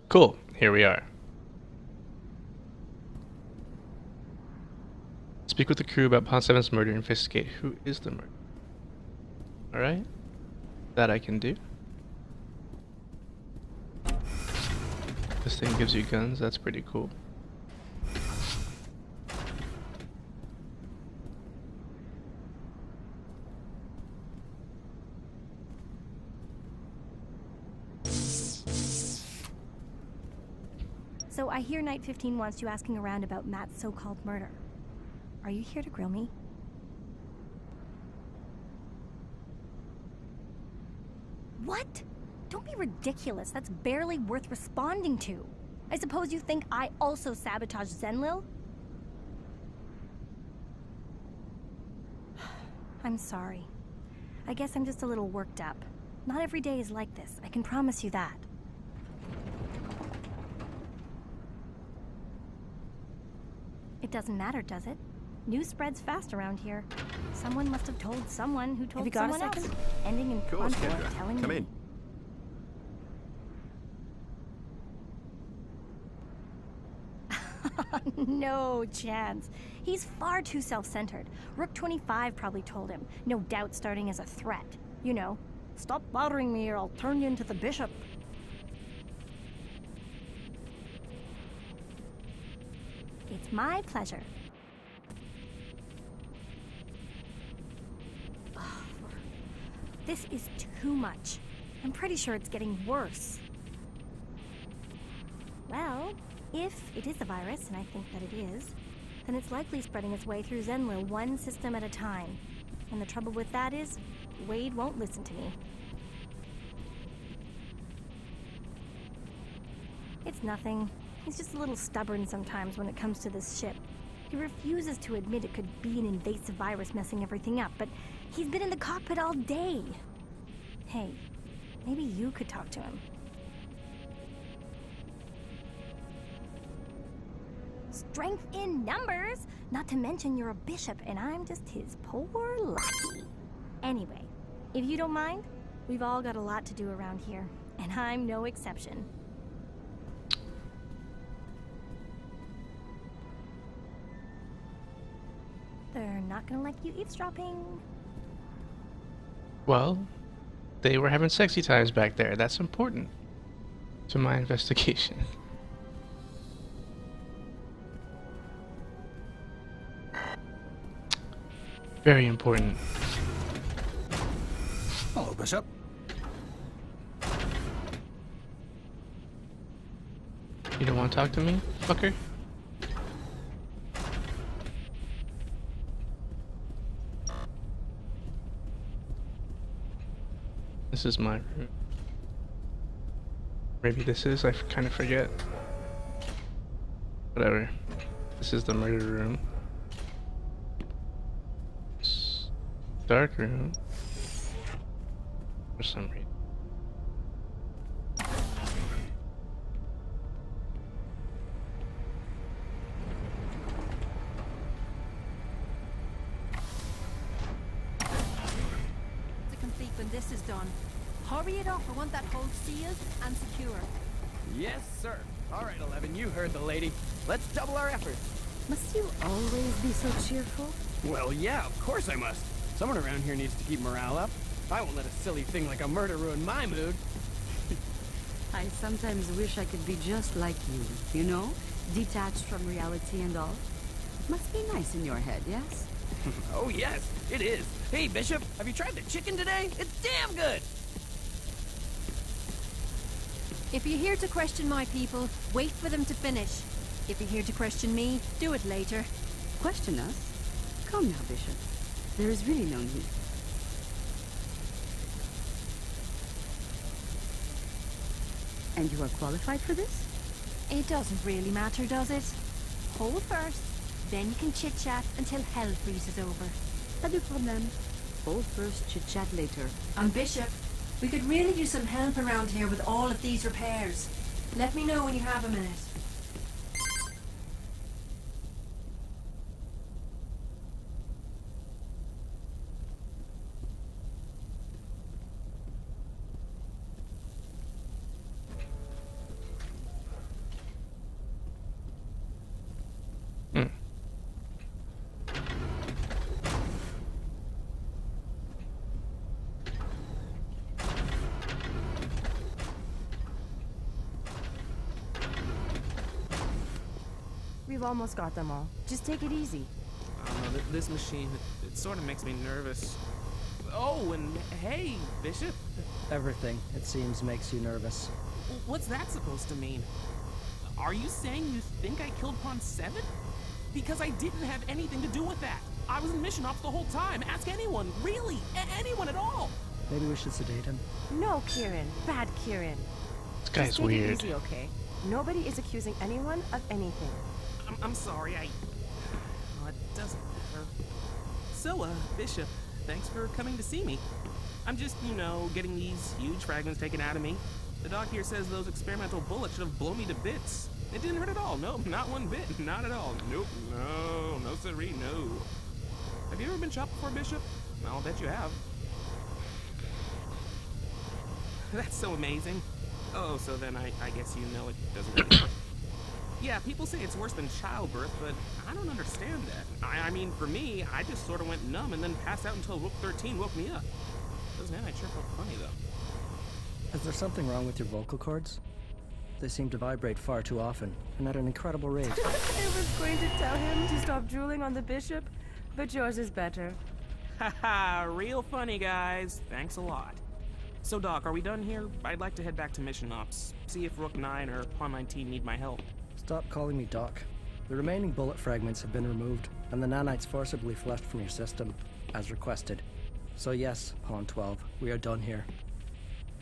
Cool, here we are. Speak with the crew about Pond 7's murder and investigate who is the murderer. Alright. That I can do. This thing gives you guns, that's pretty cool. So I hear Night 15 wants you asking around about Matt's so-called murder. Are you here to grill me? What? Don't be ridiculous. That's barely worth responding to. I suppose you think I also sabotaged Zenlil? I'm sorry. I guess I'm just a little worked up. Not every day is like this, I can promise you that. It doesn't matter, does it? News spreads fast around here. Someone must have told someone who told someone else. Ending in Consort telling me. Come in. No chance. He's far too self-centered. Rook 25 probably told him, no doubt starting as a threat. You know, stop bothering me or I'll turn you into the bishop. It's my pleasure. Ugh. This is too much. I'm pretty sure it's getting worse. Well, if it is a virus, and I think that it is, then it's likely spreading its way through Zenlil one system at a time. And the trouble with that is, Wade won't listen to me. It's nothing. He's just a little stubborn sometimes when it comes to this ship. He refuses to admit it could be an invasive virus messing everything up, but he's been in the cockpit all day. Hey, maybe you could talk to him. Strength in numbers! Not to mention you're a bishop and I'm just his poor lackey. Anyway, if you don't mind, we've all got a lot to do around here, and I'm no exception. They're not gonna like you eavesdropping. Well, they were having sexy times back there. That's important to my investigation. Very important. Hello, Bishop. You don't want to talk to me, fucker? This is my room. Maybe this is, I kind of forget. Whatever. This is the murder room. Dark room. For some reason. To complete when this is done. Hurry it up, I want that hole sealed and secure. Yes, sir. All right, 11, you heard the lady. Let's double our efforts. Must you always be so cheerful? Well, yeah, of course I must. Someone around here needs to keep morale up. I won't let a silly thing like a murder ruin my mood. I sometimes wish I could be just like you know? Detached from reality and all. It must be nice in your head, yes? Oh, yes, it is. Hey, Bishop, have you tried the chicken today? It's damn good! If you're here to question my people, wait for them to finish. If you're here to question me, do it later. Question us? Come now, Bishop. There is really no need. And you are qualified for this? It doesn't really matter, does it? Hold first, then you can chit-chat until hell freezes over. Pas de problème. Hold first, chit-chat later. Bishop, we could really use some help around here with all of these repairs. Let me know when you have a minute. We've almost got them all. Just take it easy. I don't know, this machine, it sort of makes me nervous. Oh, and hey, Bishop. Everything, it seems, makes you nervous. What's that supposed to mean? Are you saying you think I killed Pawn 7? Because I didn't have anything to do with that. I was in mission ops the whole time. Ask anyone, really, anyone at all. Maybe we should sedate him. No, Kieran. Bad Kieran. This guy's Just take weird. it easy, okay? Nobody is accusing anyone of anything. I'm sorry, Oh, it doesn't matter. So, Bishop, thanks for coming to see me. I'm just, getting these huge fragments taken out of me. The doc here says those experimental bullets should have blown me to bits. It didn't hurt at all. Nope, not one bit. Not at all. Nope, no siree, no. Have you ever been shot before, Bishop? I'll bet you have. That's so amazing. Oh, so then I guess it doesn't really hurt. Yeah, people say it's worse than childbirth, but I don't understand that. I mean, for me, I just sort of went numb and then passed out until Rook 13 woke me up. Doesn't I sure felt funny, though. Is there something wrong with your vocal cords? They seem to vibrate far too often, and at an incredible rate. I was going to tell him to stop drooling on the bishop, but yours is better. Haha, real funny, guys. Thanks a lot. So, Doc, are we done here? I'd like to head back to mission ops. See if Rook 9 or Pawn 19 need my help. Stop calling me Doc. The remaining bullet fragments have been removed, and the nanites forcibly flushed from your system, as requested. So yes, Pawn 12, we are done here.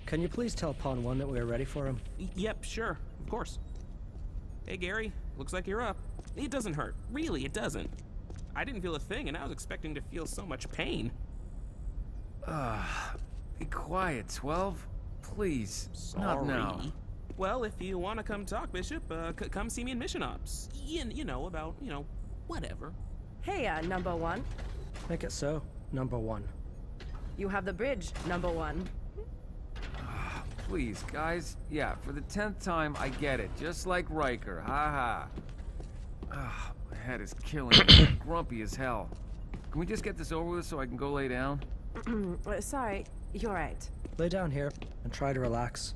Can you please tell Pawn 1 that we are ready for him? Yep, sure. Of course. Hey, Gary. Looks like you're up. It doesn't hurt. Really, it doesn't. I didn't feel a thing, and I was expecting to feel so much pain. Be quiet, 12. Please. Sorry. Not now. Well, if you want to come talk, Bishop, come see me in mission ops. About, whatever. Hey, number 1. Make it so, number 1. You have the bridge, number 1. Please, guys. Yeah, for the 10th time, I get it. Just like Riker. Ha ha. My head is killing me. I'm grumpy as hell. Can we just get this over with so I can go lay down? Sorry, you're right. Lay down here and try to relax.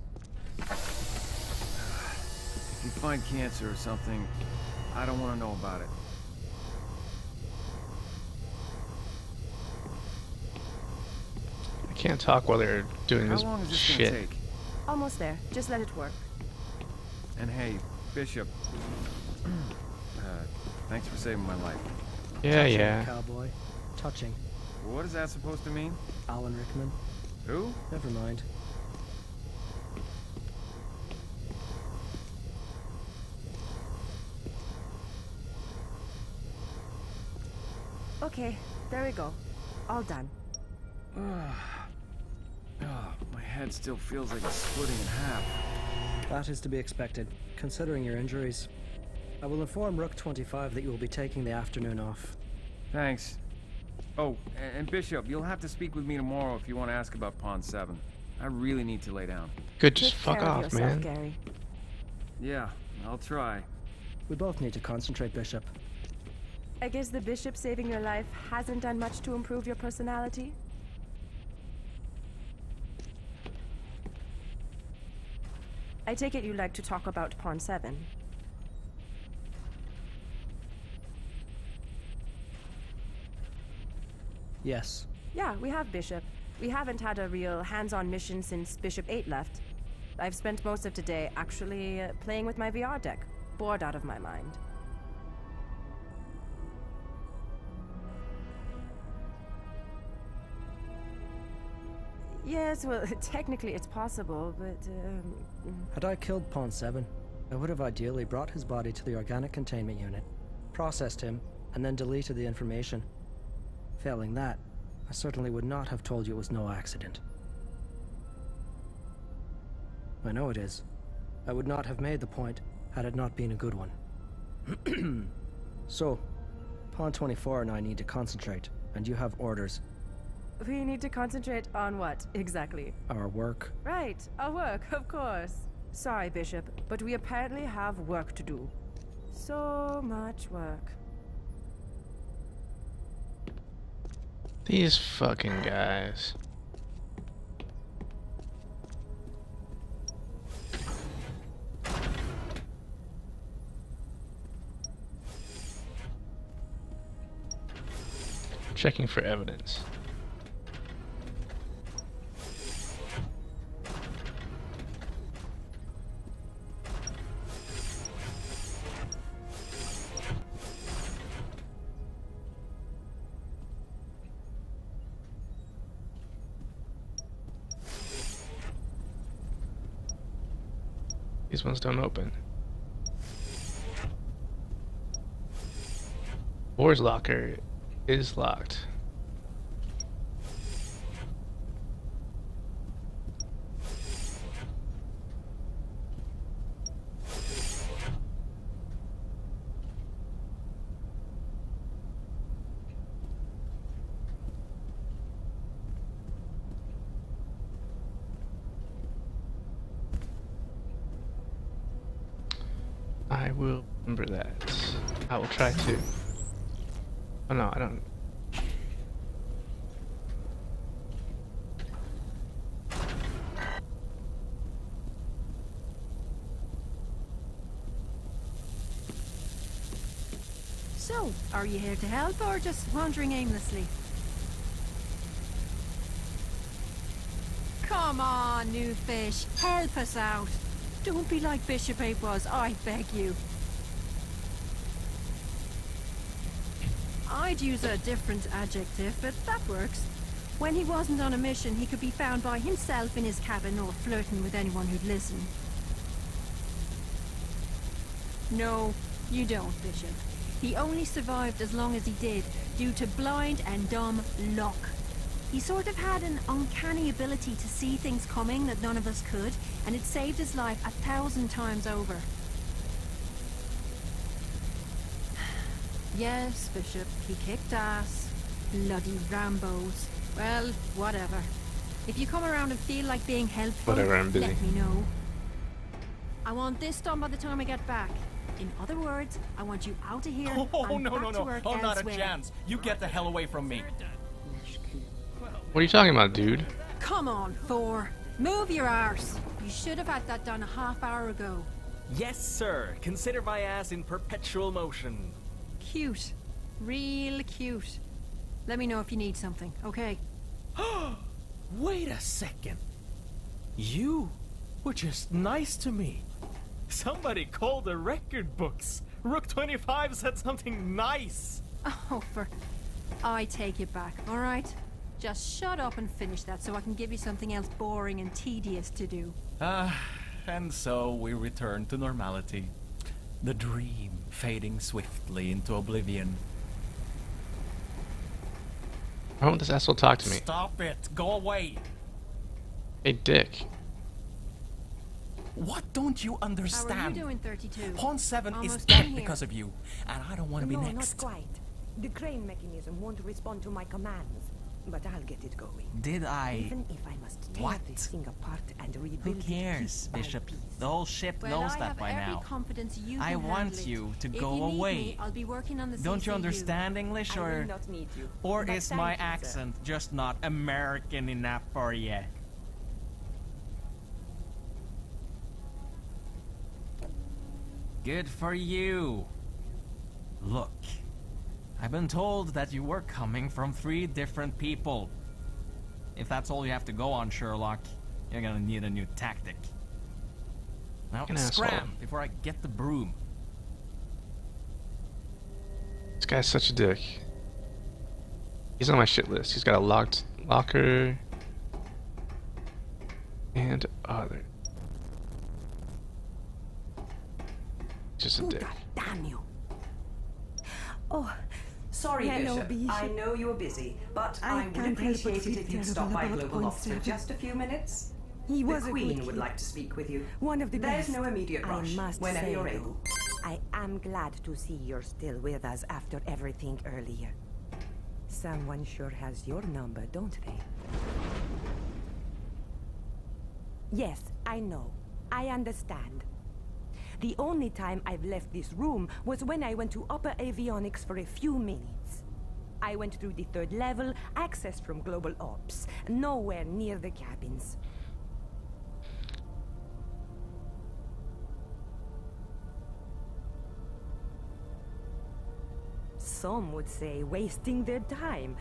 If you find cancer or something, I don't want to know about it. I can't talk while they're doing How this long is this shit. gonna take? Almost there. Just let it work. And hey, Bishop. Thanks for saving my life. Yeah, Touching, yeah. Cowboy. Touching. What is that supposed to mean? Alan Rickman. Who? Never mind. Okay, there we go. All done. My head still feels like it's splitting in half. That is to be expected, considering your injuries. I will inform Rook 25 that you will be taking the afternoon off. Thanks. Oh, and Bishop, you'll have to speak with me tomorrow if you want to ask about Pawn 7. I really need to lay down. Good, just Take fuck care of off, yourself, man. Gary. Yeah, I'll try. We both need to concentrate, Bishop. I guess the bishop saving your life hasn't done much to improve your personality? I take it you like to talk about Pawn 7. Yes. Yeah, we have Bishop. We haven't had a real hands-on mission since Bishop 8 left. I've spent most of today actually playing with my VR deck, bored out of my mind. Yes, well, technically it's possible, but, Had I killed Pawn 7, I would have ideally brought his body to the organic containment unit, processed him, and then deleted the information. Failing that, I certainly would not have told you it was no accident. I know it is. I would not have made the point had it not been a good one. So, Pawn 24 and I need to concentrate, and you have orders. we need to concentrate on what, exactly? Our work. Right, our work, of course. Sorry, Bishop, but we apparently have work to do. So much work. These fucking guys. checking for evidence. These ones don't open. Boar's locker is locked. I will remember that. I will try to. Oh no, I don't. So, are you here to help or just wandering aimlessly? Come on, new fish, help us out. Don't be like Bishop 8 was, I beg you. I'd use a different adjective, but that works. When he wasn't on a mission, he could be found by himself in his cabin or flirting with anyone who'd listen. No, you don't, Bishop. He only survived as long as he did, due to blind and dumb luck. He sort of had an uncanny ability to see things coming that none of us could, and it saved his life 1,000 times over. Yes, Bishop, he kicked ass. Bloody Rambos. Well, whatever. If you come around and feel like being helpful, Whatever, I'm busy. let me know. I want this done by the time I get back. In other words, I want you out of here. Oh, and no, back no, to no. work Oh, not a elsewhere. chance. You get the hell away from me. What are you talking about, dude? Come on, Thor. Move your arse. You should have had that done a half hour ago. Yes, sir. Consider my ass in perpetual motion. Cute. Real cute. Let me know if you need something, okay? Wait a second. You were just nice to me. Somebody called the record books. Rook 25 said something nice. Oh, I take it back, alright? Just shut up and finish that so I can give you something else boring and tedious to do. And so we return to normality. The dream fading swiftly into oblivion. Why won't this asshole talk to me? Stop it! Go away! Hey, dick. What don't you understand? How are you doing, 32? Pawn 7 is Almost dead done here. because of you, and I don't want to be No, next. not quite. The crane mechanism won't respond to my commands, but I'll get it going. Did I? Even if I must tear What? this thing apart and rebuild Who it cares, piece by Bishop? piece. The whole ship Well, knows I that have by every now. confidence you I can want handle you to it. go If you need away. me, I'll be working on the Don't you CCU. understand English, I will or not need you. or But is thank my you, sir. accent just not American enough for you? Good for you. Look, I've been told that you were coming from 3 different people. If that's all you have to go on, Sherlock, you're gonna need a new tactic. Now, An asshole. scram before I get the broom. This guy's such a dick. He's on my shit list. He's got a locked locker. And other. Just a dick. Damn you. Oh, sorry, Hello, Bishop. I know you were busy, but I would can't help but appreciate feel it if you'd terrible stop by about Global Ops for 0.7. just a few minutes. He was the a Queen good would kid. like to speak with you. One of the There's best. no immediate rush. I must whenever say, you're though, able. I am glad to see you're still with us after everything earlier. Someone sure has your number, don't they? Yes, I know. I understand. The only time I've left this room was when I went to upper avionics for a few minutes. I went through the 3rd level, accessed from Global Ops, nowhere near the cabins. some would say wasting their time.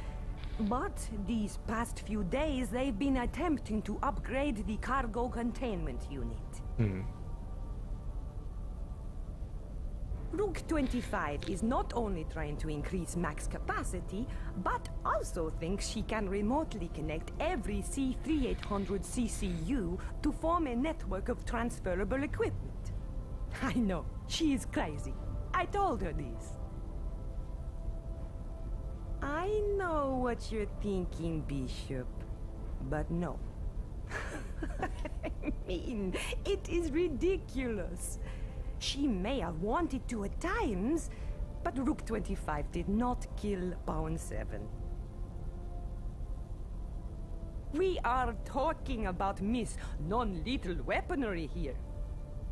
But these past few days, they've been attempting to upgrade the cargo containment unit. Rook 25 is not only trying to increase max capacity, but also thinks she can remotely connect every C3800 CCU to form a network of transferable equipment. I know, she is crazy. I told her this. I know what you're thinking, Bishop, but no. I mean, it is ridiculous. She may have wanted to at times, but Rook 25 did not kill Pawn 7. We are talking about Miss non-lethal weaponry here.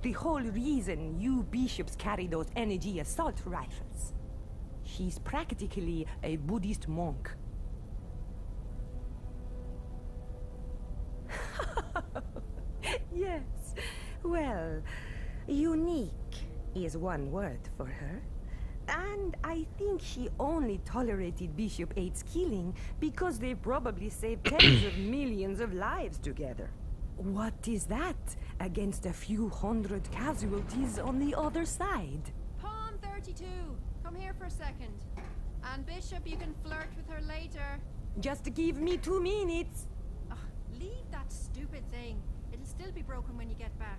The whole reason you bishops carry those energy assault rifles. She's practically a Buddhist monk. Yes, well, unique is one word for her. And I think she only tolerated Bishop 8's killing because they probably saved tens of millions of lives together. What is that against a few hundred casualties on the other side? Pawn 32, come here for a second. And Bishop, you can flirt with her later. Just give me 2 minutes. Ugh, leave that stupid thing. It'll still be broken when you get back.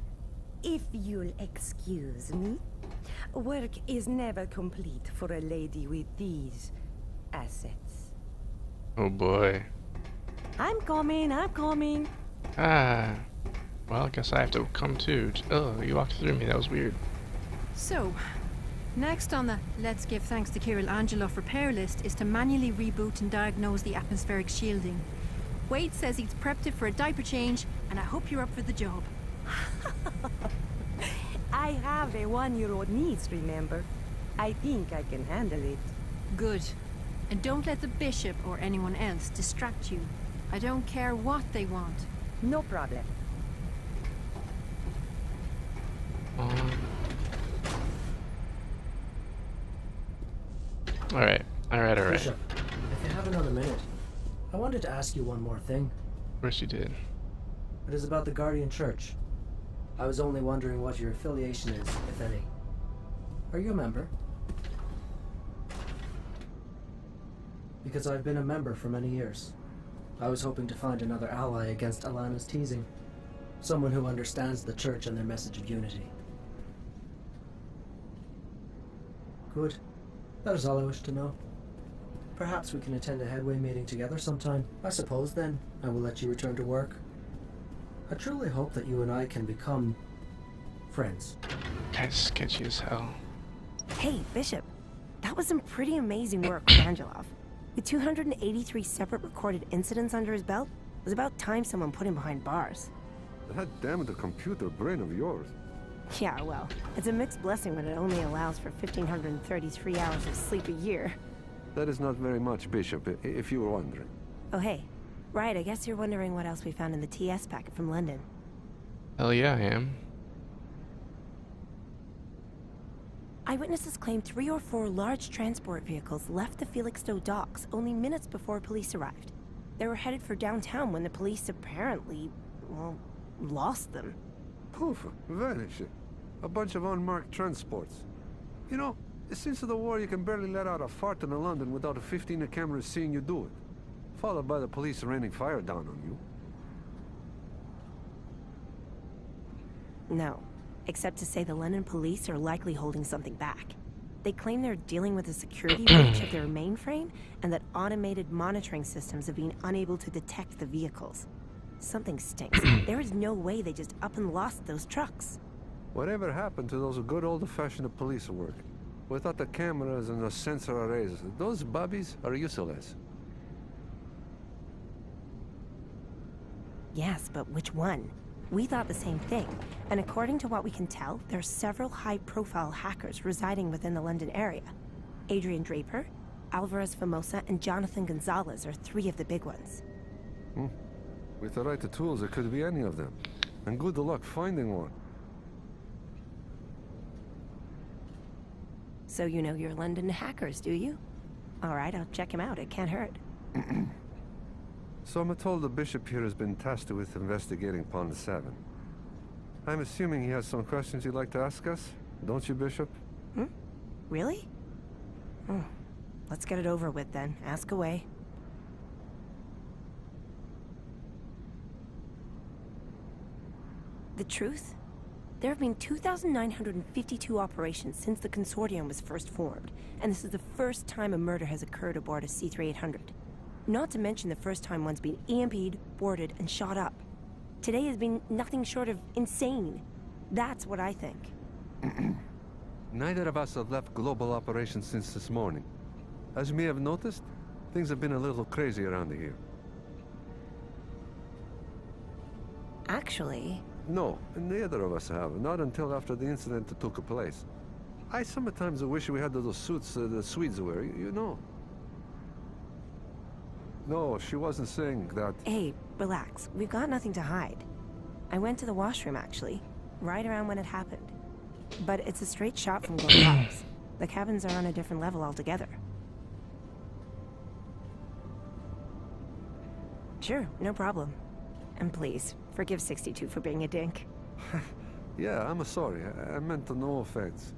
If you'll excuse me, work is never complete for a lady with these assets. Oh boy. I'm coming. Ah. Well, I guess I have to come too. Oh, you walked through me. That was weird. So, next on the Let's Give Thanks to Kirill Angelov repair list is to manually reboot and diagnose the atmospheric shielding. Wade says he's prepped it for a diaper change, and I hope you're up for the job. I have a 1-year-old niece, remember? I think I can handle it. Good. And don't let the bishop or anyone else distract you. I don't care what they want. No problem. Alright. Bishop, if you have another minute, I wanted to ask you one more thing. Of course you did. It is about the Guardian Church. I was only wondering what your affiliation is, if any. Are you a member? Because I've been a member for many years. I was hoping to find another ally against Alana's teasing. Someone who understands the Church and their message of unity. Good. That is all I wish to know. Perhaps we can attend a Headway meeting together sometime. I suppose then I will let you return to work. I truly hope that you and I can become friends. Guy's sketchy as hell. Hey, Bishop. That was some pretty amazing work with Angelov. With 283 separate recorded incidents under his belt, it was about time someone put him behind bars. That damn the computer brain of yours. Yeah, well, it's a mixed blessing when it only allows for 1,533 hours of sleep a year. That is not very much, Bishop, if you were wondering. Oh, hey. Right, I guess you're wondering what else we found in the TS packet from London. Hell yeah, I am. Eyewitnesses claim 3 or 4 large transport vehicles left the Felixstowe docks only minutes before police arrived. They were headed for downtown when the police apparently, well, lost them. Poof, vanished. A bunch of unmarked transports. You know, since the war you can barely let out a fart in London without a 15 cameras seeing you do it. Followed by the police raining fire down on you. No, except to say the London police are likely holding something back. They claim they're dealing with a security breach of their mainframe and that automated monitoring systems have been unable to detect the vehicles. Something stinks. There is no way they just up and lost those trucks. Whatever happened to those good old-fashioned police work? Without the cameras and the sensor arrays, those bobbies are useless. Yes, but which one? We thought the same thing, and according to what we can tell, there are several high-profile hackers residing within the London area. Adrian Draper, Alvarez Famosa, and Jonathan Gonzalez are 3 of the big ones. With the right tools, it could be any of them. And good luck finding one. So you know your London hackers, do you? All right, I'll check him out. It can't hurt. So I'm told the bishop here has been tasked with investigating Pond 7. I'm assuming he has some questions you'd like to ask us, don't you, Bishop? Really? Let's get it over with then. Ask away. The truth? There have been 2,952 operations since the Consortium was first formed, and this is the first time a murder has occurred aboard a C-3800. Not to mention the first time one's been EMP'd, boarded, and shot up. Today has been nothing short of insane. That's what I think. Neither of us have left global operations since this morning. As you may have noticed, things have been a little crazy around here. Actually... No, neither of us have. Not until after the incident that took place. I sometimes wish we had those suits the Swedes wear, you know. No, she wasn't saying that. Hey, relax. We've got nothing to hide. I went to the washroom, actually. Right around when it happened. But it's a straight shot from Gold Rocks. The cabins are on a different level altogether. Sure, no problem. And please, forgive 62 for being a dink. Yeah, I'm sorry. I meant no offense.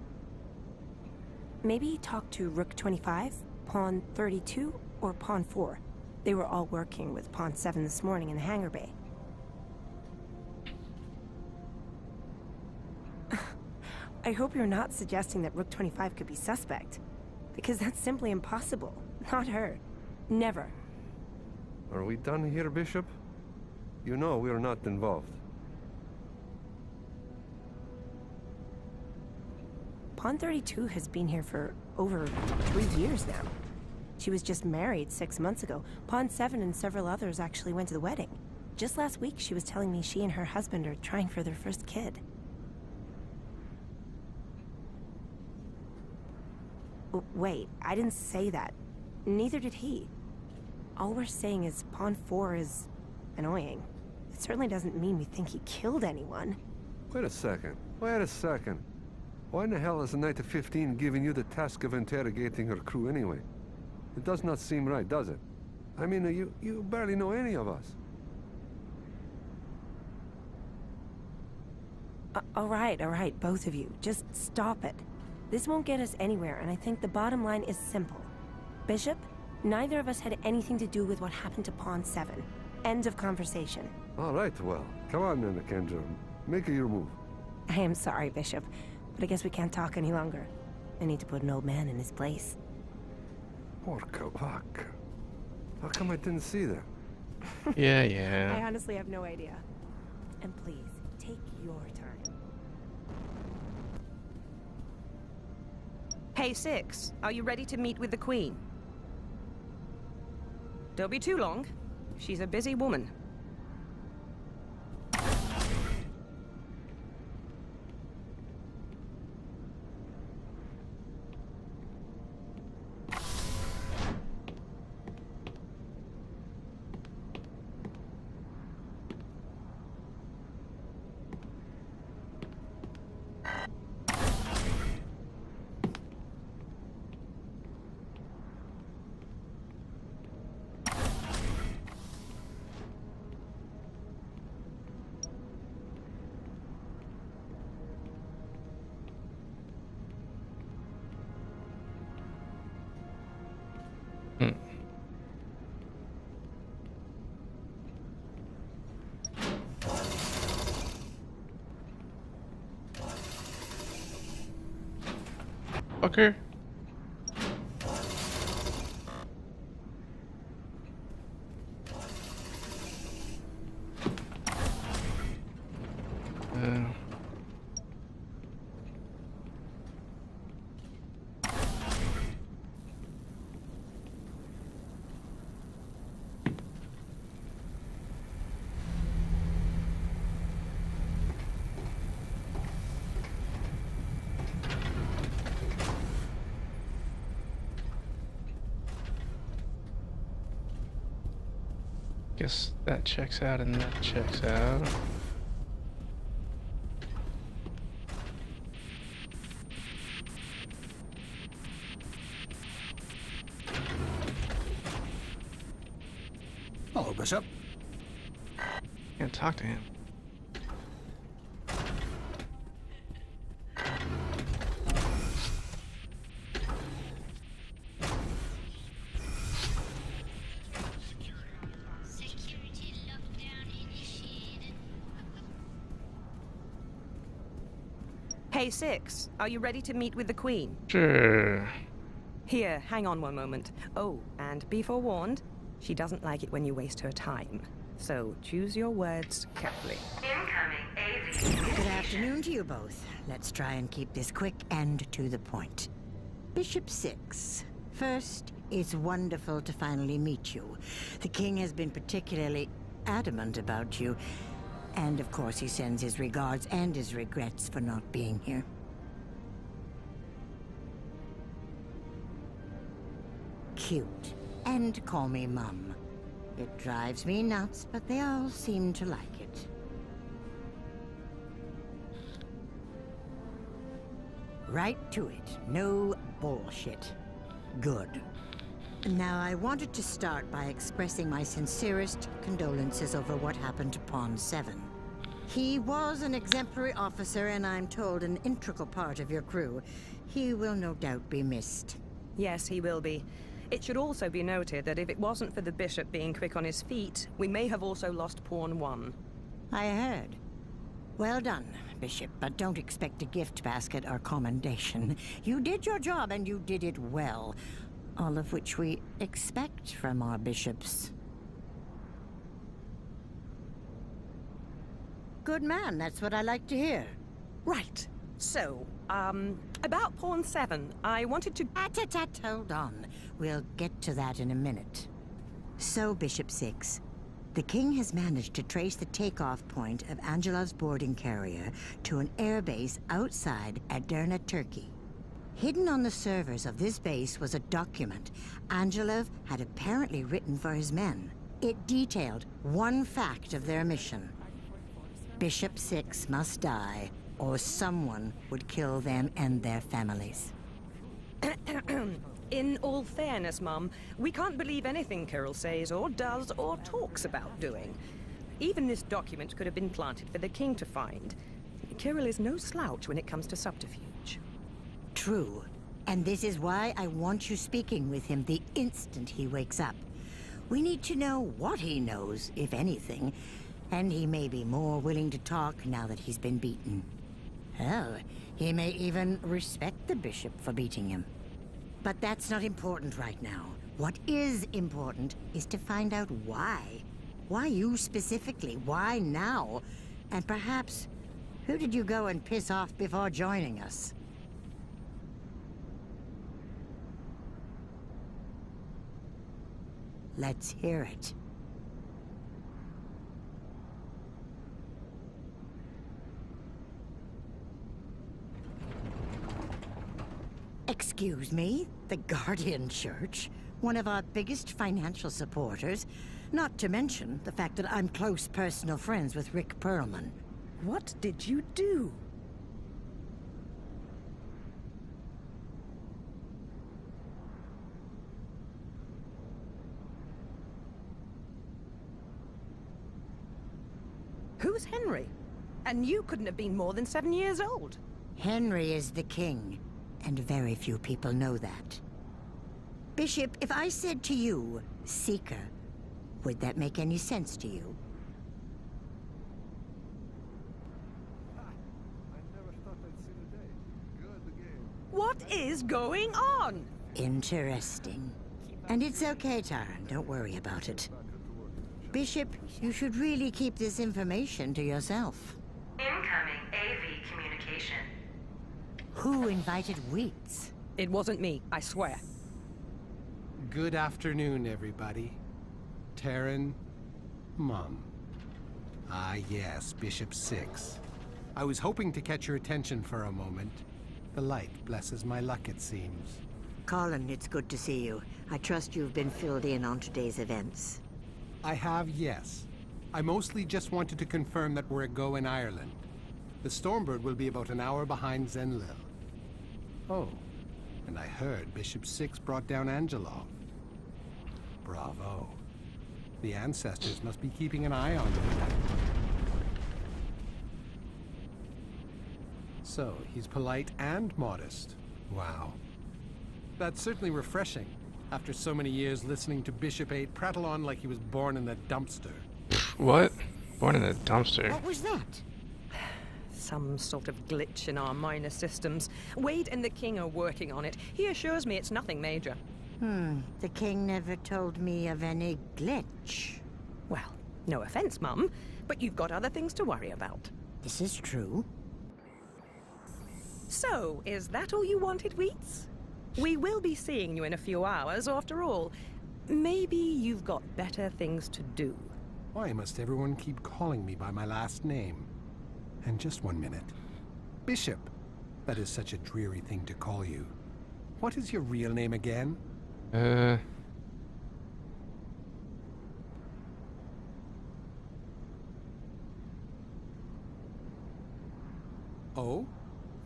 Maybe talk to Rook 25, Pawn 32, or Pawn 4. They were all working with Pawn 7 this morning in the hangar bay. I hope you're not suggesting that Rook 25 could be suspect. Because that's simply impossible. Not her. Never. Are we done here, Bishop? You know we are not involved. Pawn 32 has been here for over 3 years now. She was just married 6 months ago. Pawn 7 and several others actually went to the wedding. Just last week, she was telling me she and her husband are trying for their first kid. Wait, I didn't say that. Neither did he. All we're saying is Pawn 4 is annoying. It certainly doesn't mean we think he killed anyone. Wait a second. Wait a second. Why in the hell is Night 15 giving you the task of interrogating her crew anyway? It does not seem right, does it? I mean, you barely know any of us. All right, both of you. Just stop it. This won't get us anywhere, and I think the bottom line is simple. Bishop, neither of us had anything to do with what happened to Pawn 7. End of conversation. All right, well, come on then, Kendra. Make your move. I am sorry, Bishop, but I guess we can't talk any longer. I need to put an old man in his place. Porca vaca. How come I didn't see that? Yeah. I honestly have no idea. And please, take your time. Hey, Six, are you ready to meet with the Queen? Don't be too long. She's a busy woman. Fucker. Guess that checks out and that checks out. Bishop? Can't talk to him. Hey, Six, are you ready to meet with the Queen? Sure. Here, hang on one moment. Oh, and be forewarned, she doesn't like it when you waste her time. So choose your words carefully. Incoming AV. Good afternoon to you both. Let's try and keep this quick and to the point. Bishop 6. First, it's wonderful to finally meet you. The king has been particularly adamant about you. And of course, he sends his regards and his regrets for not being here. Cute. And call me Mum. It drives me nuts, but they all seem to like it. Right to it. No bullshit. Good. Now, I wanted to start by expressing my sincerest condolences over what happened to Pawn 7. He was an exemplary officer, and I'm told an integral part of your crew. He will no doubt be missed. Yes, he will be. It should also be noted that if it wasn't for the Bishop being quick on his feet, we may have also lost Pawn 1. I heard. Well done, Bishop, but don't expect a gift basket or commendation. You did your job, and you did it well. All of which we expect from our bishops. Good man, that's what I like to hear. Right. So, about Pawn 7, I wanted to... Hold on. We'll get to that in a minute. So, Bishop 6, the king has managed to trace the takeoff point of Angelov's boarding carrier to an airbase outside Aderna, Turkey. Hidden on the servers of this base was a document Angelov had apparently written for his men. It detailed one fact of their mission. Bishop 6 must die, or someone would kill them and their families. In all fairness, Mum, we can't believe anything Kirill says or does or talks about doing. Even this document could have been planted for the king to find. Kirill is no slouch when it comes to subterfuge. True. And this is why I want you speaking with him the instant he wakes up. We need to know what he knows, if anything, and he may be more willing to talk now that he's been beaten. Hell, he may even respect the bishop for beating him. But that's not important right now. What is important is to find out why. Why you specifically? Why now? And perhaps, who did you go and piss off before joining us? Let's hear it. Excuse me? The Guardian Church? One of our biggest financial supporters? Not to mention the fact that I'm close personal friends with Rick Perlman. What did you do? Who's Henry? And you couldn't have been more than 7 years old. Henry is the king, and very few people know that. Bishop, if I said to you, Seeker, would that make any sense to you? What is going on? Interesting. And it's okay, Taran. Don't worry about it. Bishop, you should really keep this information to yourself. Incoming AV communication. Who invited Wheats? It wasn't me, I swear. Good afternoon, everybody. Terran, Mum. Ah, yes, Bishop 6. I was hoping to catch your attention for a moment. The light blesses my luck, it seems. Colin, it's good to see you. I trust you've been filled in on today's events. I have, yes. I mostly just wanted to confirm that we're a go in Ireland. The Stormbird will be about an hour behind Zenlil. Oh, and I heard Bishop 6 brought down Angelov. Bravo. The ancestors must be keeping an eye on you. So, he's polite and modest. Wow. That's certainly refreshing, after so many years listening to Bishop 8 prattle on like he was born in a dumpster. What? Born in a dumpster? What was that? Some sort of glitch in our minor systems. Wade and the King are working on it. He assures me it's nothing major. The King never told me of any glitch. Well, no offense, Mum, but you've got other things to worry about. This is true. So, is that all you wanted, Wheats? We will be seeing you in a few hours, after all. Maybe you've got better things to do. Why must everyone keep calling me by my last name? And just 1 minute. Bishop. That is such a dreary thing to call you. What is your real name again? Oh?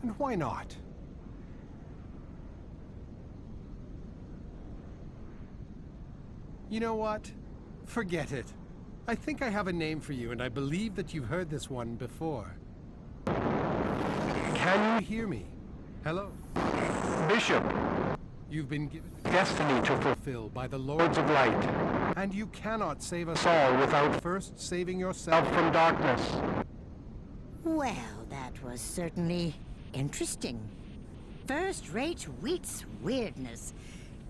And why not? You know what? Forget it. I think I have a name for you, and I believe that you've heard this one before. Can you hear me? Hello? Bishop! You've been given destiny to fulfill by the Lords of Light, and you cannot save us all without first saving yourself from darkness. Well, that was certainly interesting. First-rate Wheat's weirdness.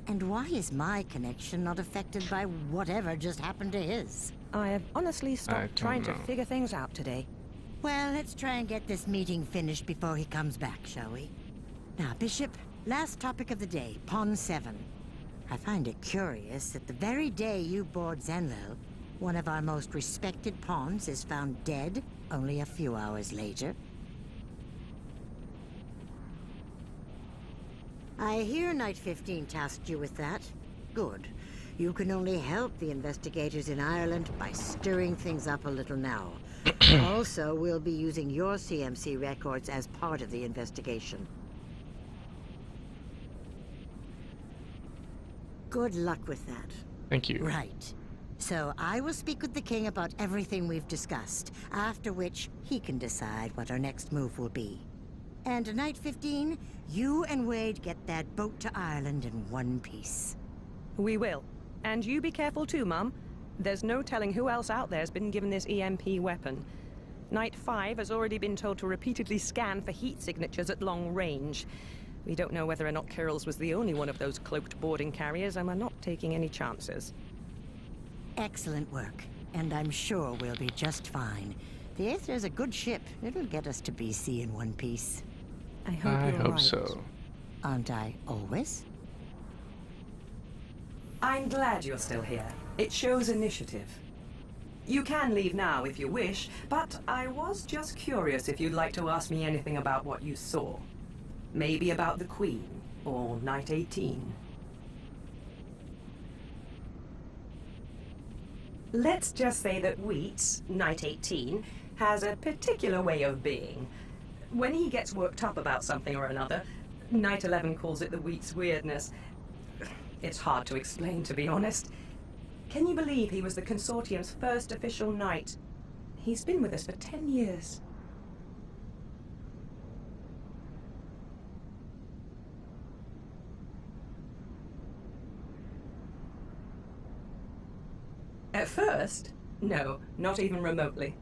And why is my connection not affected by whatever just happened to his? I have honestly stopped trying to figure things out today. Well, let's try and get this meeting finished before he comes back, shall we? Now, Bishop, last topic of the day, Pawn 7. I find it curious that the very day you board Zenlil, one of our most respected pawns is found dead only a few hours later. I hear Night 15 tasked you with that. Good. You can only help the investigators in Ireland by stirring things up a little now. Also, we'll be using your CMC records as part of the investigation. Good luck with that. Thank you. Right. So I will speak with the King about everything we've discussed, after which he can decide what our next move will be. And Night 15, you and Wade get that boat to Ireland in one piece. We will. And you be careful too, Mum. There's no telling who else out there's been given this EMP weapon. Night 5 has already been told to repeatedly scan for heat signatures at long range. We don't know whether or not Kirill's was the only one of those cloaked boarding carriers, and we're not taking any chances. Excellent work. And I'm sure we'll be just fine. The Aether's a good ship. It'll get us to BC in one piece. I hope I you're hope right. so. Aren't I always? I'm glad you're still here. It shows initiative. You can leave now if you wish, but I was just curious if you'd like to ask me anything about what you saw. Maybe about the Queen, or Night 18. Let's just say that Wheats, Night 18, has a particular way of being. When he gets worked up about something or another, Night 11 calls it the Wheats weirdness. It's hard to explain, to be honest. Can you believe he was the Consortium's first official knight? He's been with us for 10 years. At first, no, not even remotely.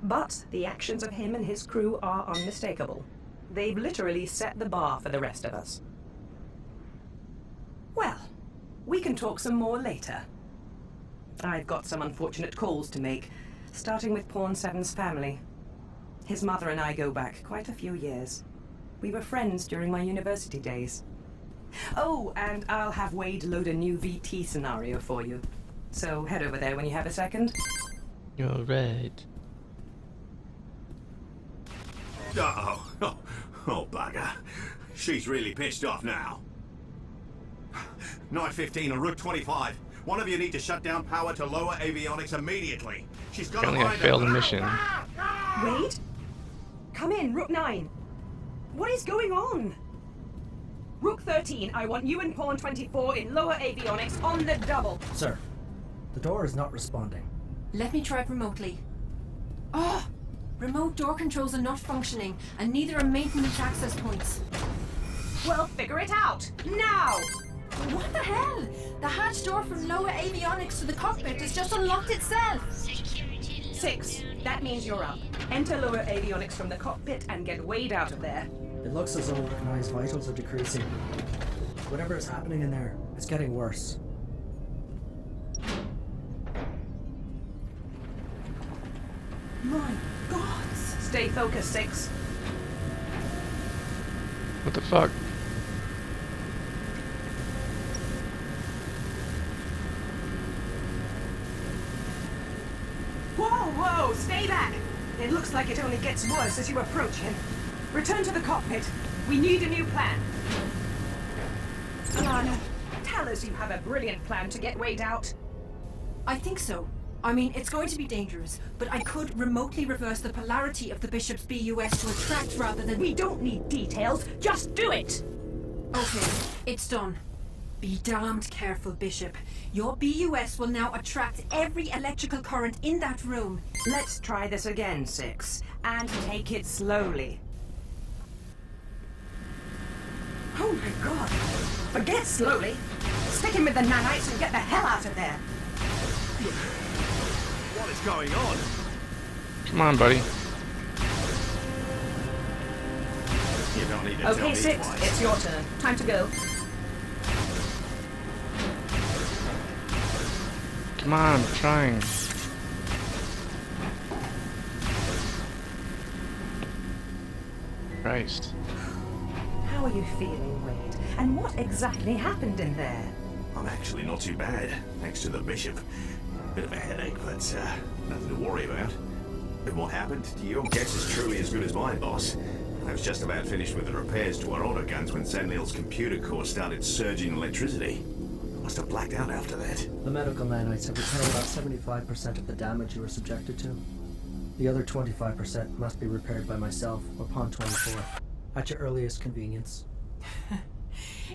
But the actions of him and his crew are unmistakable. They've literally set the bar for the rest of us. Well, we can talk some more later. I've got some unfortunate calls to make, starting with Pawn 7's family. His mother and I go back quite a few years. We were friends during my university days. Oh, and I'll have Wade load a new VT scenario for you. So head over there when you have a second. You're right. Oh, bugger. She's really pissed off now. Night 15 and Route 25. One of you need to shut down power to lower avionics immediately. She's got to Apparently I find failed the her. mission. Wade? Come in, Rook 9. What is going on? Rook 13, I want you and Pawn 24 in lower avionics on the double. Sir. The door is not responding. Let me try it remotely. Oh! Remote door controls are not functioning, and neither are maintenance access points. Well, figure it out! Now! What the hell? The hatch door from lower avionics to the cockpit has just unlocked itself! 6. That means you're up. Enter lower avionics from the cockpit and get Wade out of there. It looks as though Recognize vitals are decreasing. Whatever is happening in there, it's getting worse. My gods! Stay focused, 6. What the fuck? Whoa! Stay back! It looks like it only gets worse as you approach him. Return to the cockpit. We need a new plan. Alana, tell us you have a brilliant plan to get Wade out. I think so. I mean, it's going to be dangerous, but I could remotely reverse the polarity of the Bishop's BUS to attract rather than... We don't need details, just do it! Okay, it's done. Be damned careful, Bishop. Your BUS will now attract every electrical current in that room. Let's try this again, 6. And take it slowly. Oh my god! Forget slowly! Stick him with the nanites and get the hell out of there! What is going on? Come on, buddy. You don't need to tell Okay, me 6, twice. it's your turn. Time to go. Come on, I'm trying. Christ. How are you feeling, Wade? And what exactly happened in there? I'm actually not too bad, thanks to the Bishop. Bit of a headache, but nothing to worry about. But what happened? Your guess is truly as good as mine, boss. I was just about finished with the repairs to our autoguns when Sentinel's computer core started surging electricity. I must have blacked out after that. The medical nanites have repaired about 75% of the damage you were subjected to. The other 25% must be repaired by myself or Pawn 24, at your earliest convenience.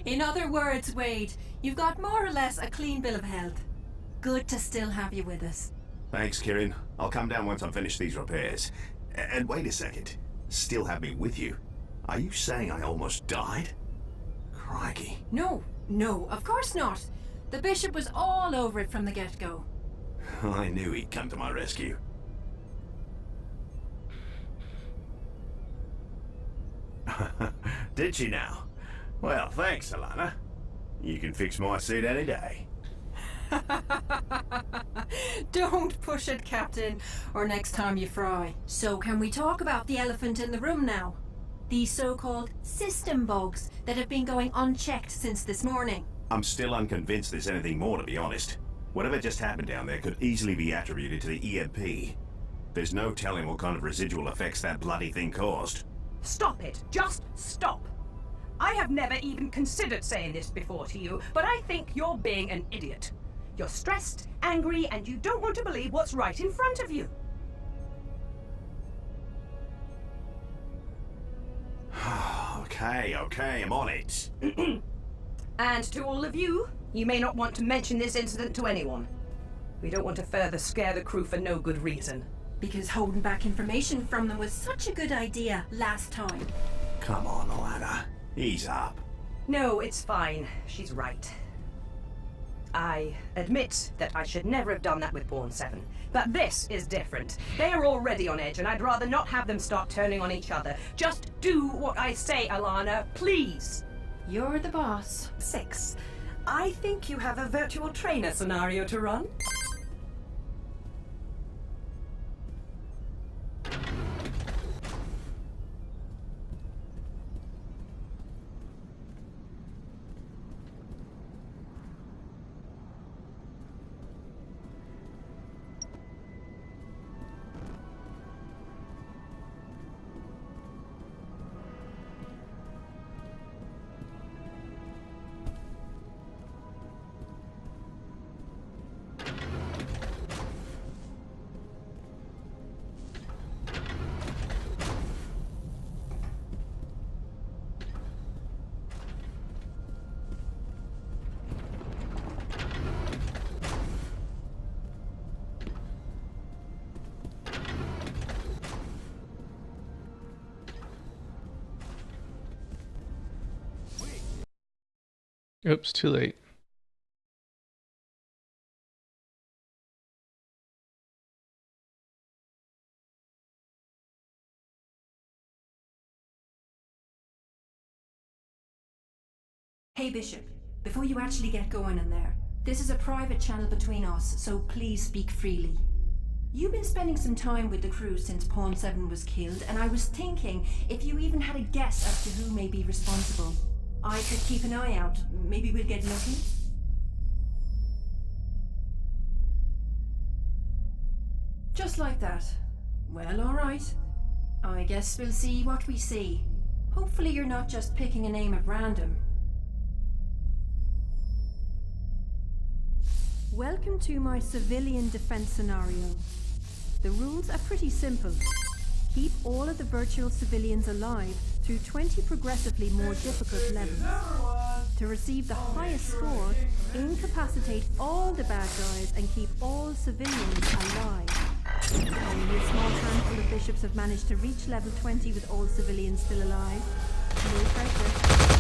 In other words, Wade, you've got more or less a clean bill of health. Good to still have you with us. Thanks, Kieran. I'll come down once I'm finished these repairs. And wait a second. Still have me with you? Are you saying I almost died? Crikey. No, of course not. The Bishop was all over it from the get-go. I knew he'd come to my rescue. Did she now? Well, thanks, Alana. You can fix my suit any day. Don't push it, Captain, or next time you fry. So can we talk about the elephant in the room now? These so-called system bugs that have been going unchecked since this morning. I'm still unconvinced there's anything more, to be honest. Whatever just happened down there could easily be attributed to the EMP. There's no telling what kind of residual effects that bloody thing caused. Stop it! Just stop! I have never even considered saying this before to you, but I think you're being an idiot. You're stressed, angry, and you don't want to believe what's right in front of you. Okay, I'm on it. And to all of you, you may not want to mention this incident to anyone. We don't want to further scare the crew for no good reason. Because holding back information from them was such a good idea last time. Come on, Alana. Ease up. No, it's fine. She's right. I admit that I should never have done that with Pawn 7. But this is different. They are already on edge, and I'd rather not have them start turning on each other. Just do what I say, Alana, please. You're the boss. 6. I think you have a virtual trainer scenario to run. Oops, too late. Hey, Bishop. Before you actually get going in there, this is a private channel between us, so please speak freely. You've been spending some time with the crew since Pawn 7 was killed, and I was thinking if you even had a guess as to who may be responsible. I could keep an eye out. Maybe we'll get lucky. Just like that. Well, alright. I guess we'll see what we see. Hopefully you're not just picking a name at random. Welcome to my civilian defense scenario. The rules are pretty simple. Keep all of the virtual civilians alive through 20 progressively more difficult levels. To receive the highest score, incapacitate all the bad guys and keep all civilians alive. Only a small handful of bishops have managed to reach level 20 with all civilians still alive. No pressure.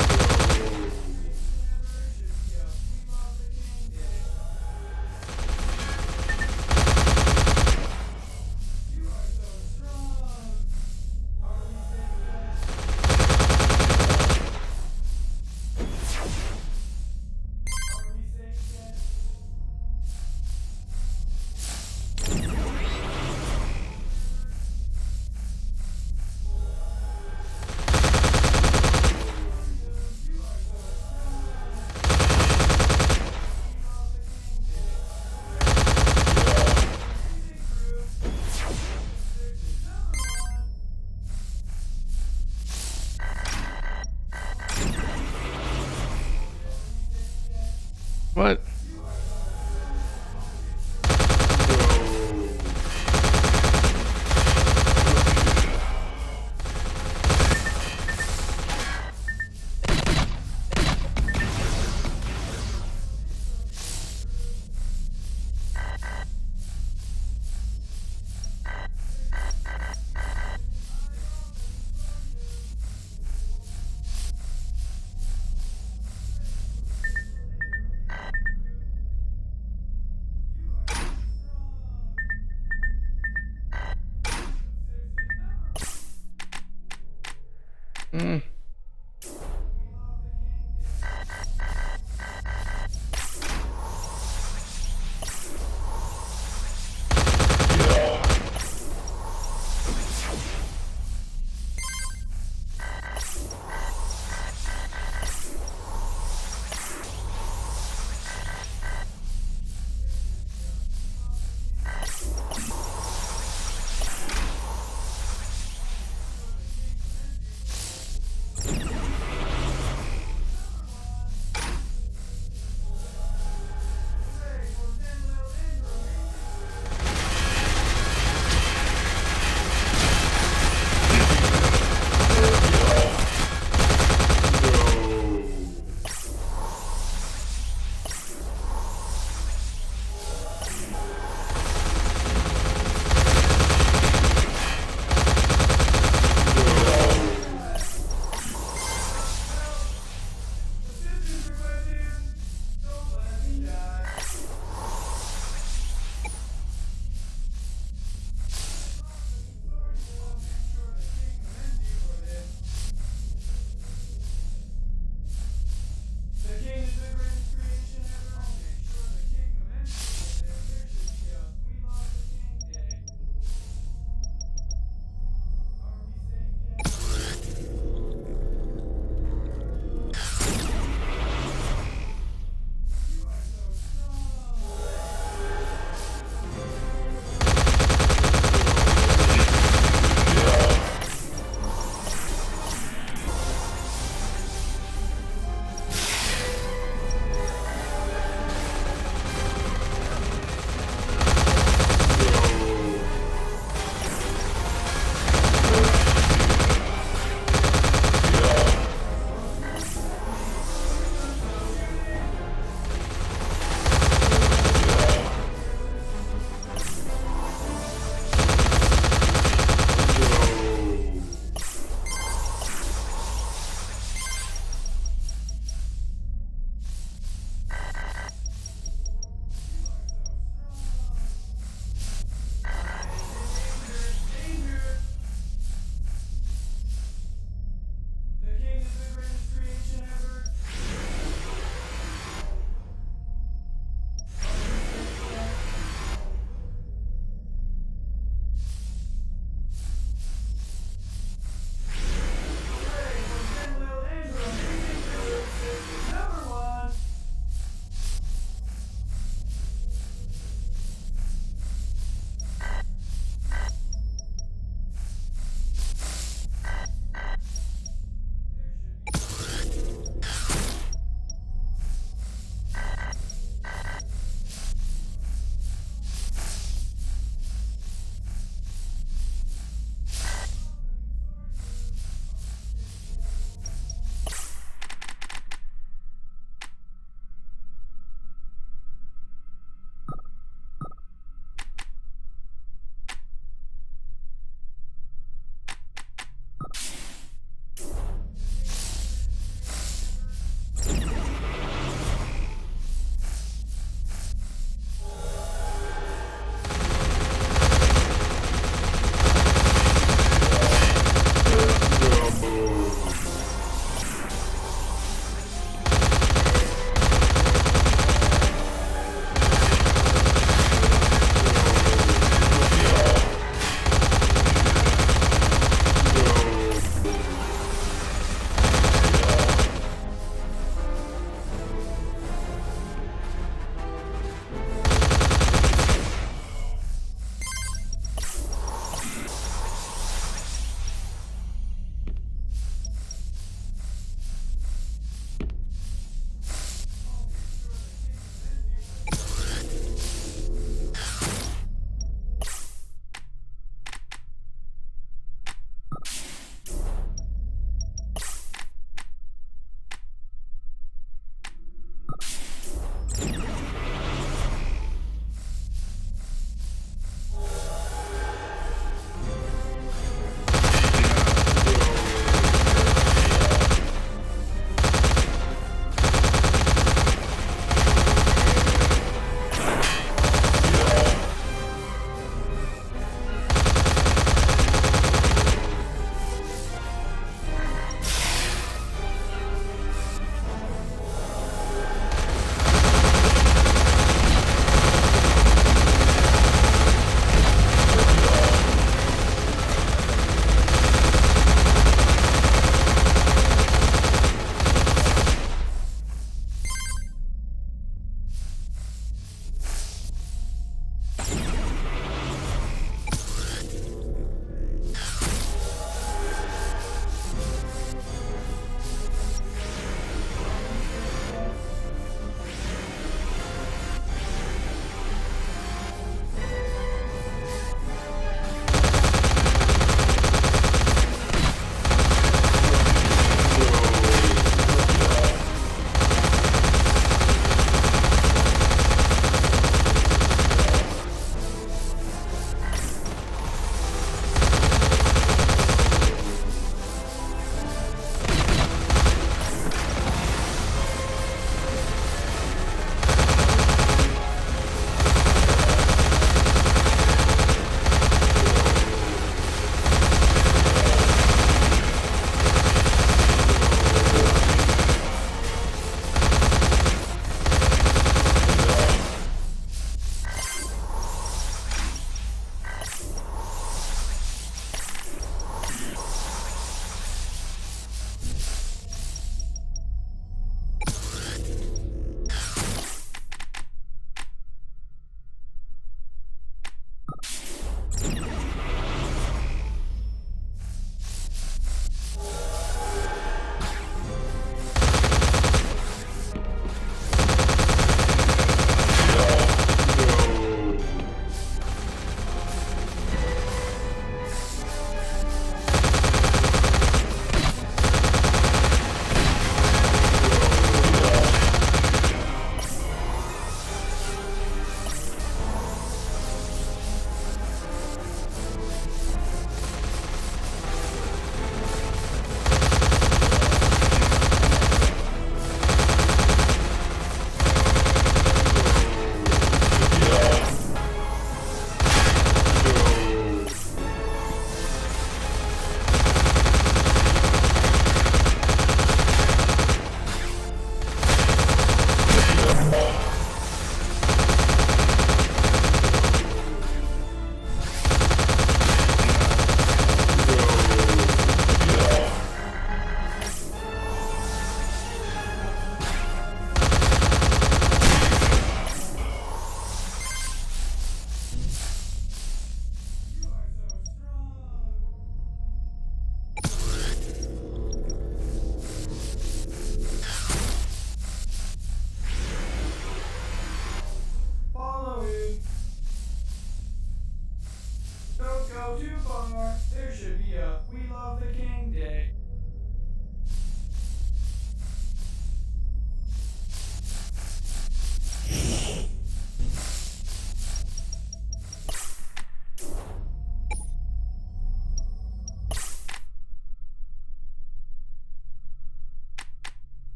What? Mm.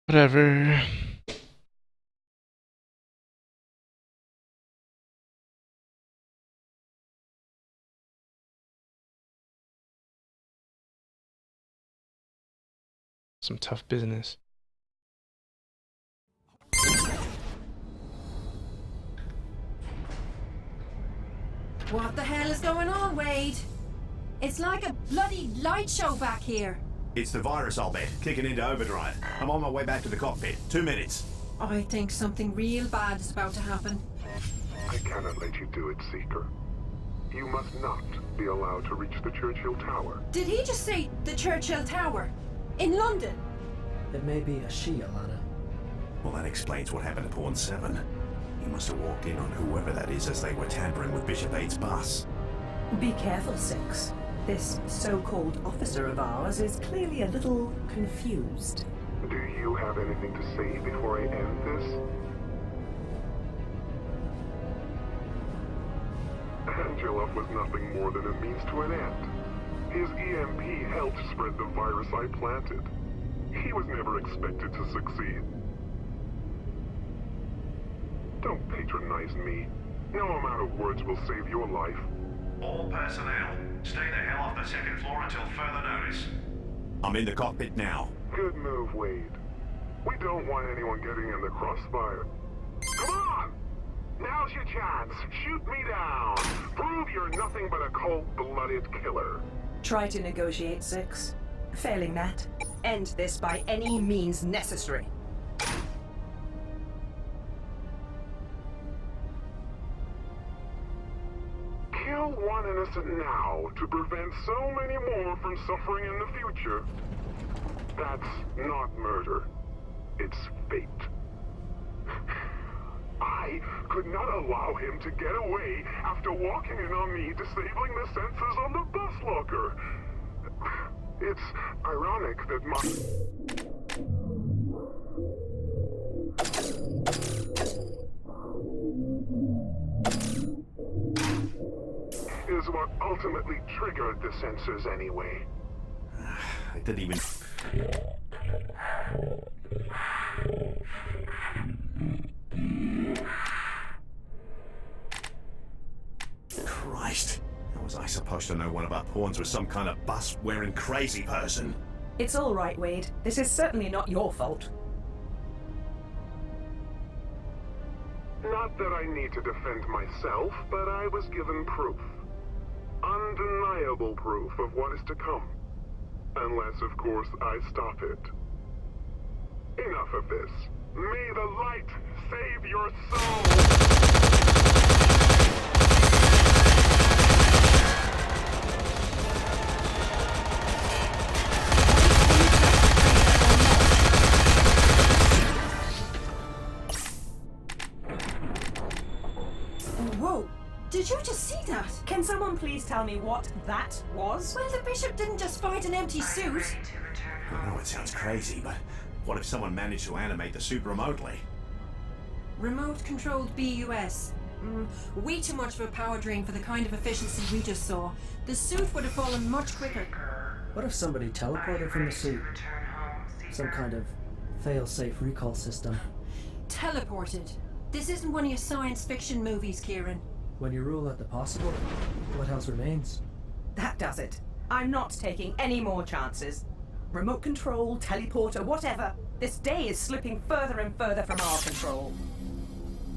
Whatever. Some tough business. What the hell is going on, Wade? It's like a bloody light show back here. It's the virus, I'll bet, kicking into overdrive. I'm on my way back to the cockpit. 2 minutes. I think something real bad is about to happen. I cannot let you do it, Seeker. You must not be allowed to reach the Churchill Tower. Did he just say the Churchill Tower? In London? It may be a she, Alana. Well, that explains what happened to Pawn 7. He must have walked in on whoever that is as they were tampering with Bishop 8's bus. Be careful, Six. This so-called officer of ours is clearly a little confused. Do you have anything to say before I end this? Angelov was nothing more than a means to an end. His EMP helped spread the virus I planted. He was never expected to succeed. Don't patronize me. No amount of words will save your life. All personnel, stay the hell off the second floor until further notice. I'm in the cockpit now. Good move, Wade. We don't want anyone getting in the crossfire. Come on! Now's your chance. Shoot me down. Prove you're nothing but a cold-blooded killer. Try to negotiate, Six. Failing that, end this by any means necessary. Kill one innocent now to prevent so many more from suffering in the future. That's not murder. It's fate. I could not allow him to get away after walking in on me disabling the sensors on the bus locker. It's ironic that is what ultimately triggered the sensors anyway. I didn't even... Christ. How was I supposed to know one of our pawns was some kind of bus-wearing crazy person? It's all right, Wade. This is certainly not your fault. Not that I need to defend myself, but I was given proof. Undeniable proof of what is to come. Unless, of course, I stop it. Enough of this. May the light save your soul! Whoa! Did you just see that? Can someone please tell me what that was? Well, the bishop didn't just fight an empty suit. I know it sounds crazy, but what if someone managed to animate the suit remotely? Remote-controlled BUS. Way too much of a power drain for the kind of efficiency we just saw. The suit would have fallen much quicker. What if somebody teleported from the suit? Some kind of fail-safe recall system. Teleported. This isn't one of your science fiction movies, Kieran. When you rule out the possible, what else remains? That does it. I'm not taking any more chances. Remote control, teleporter, whatever. This day is slipping further and further from our control.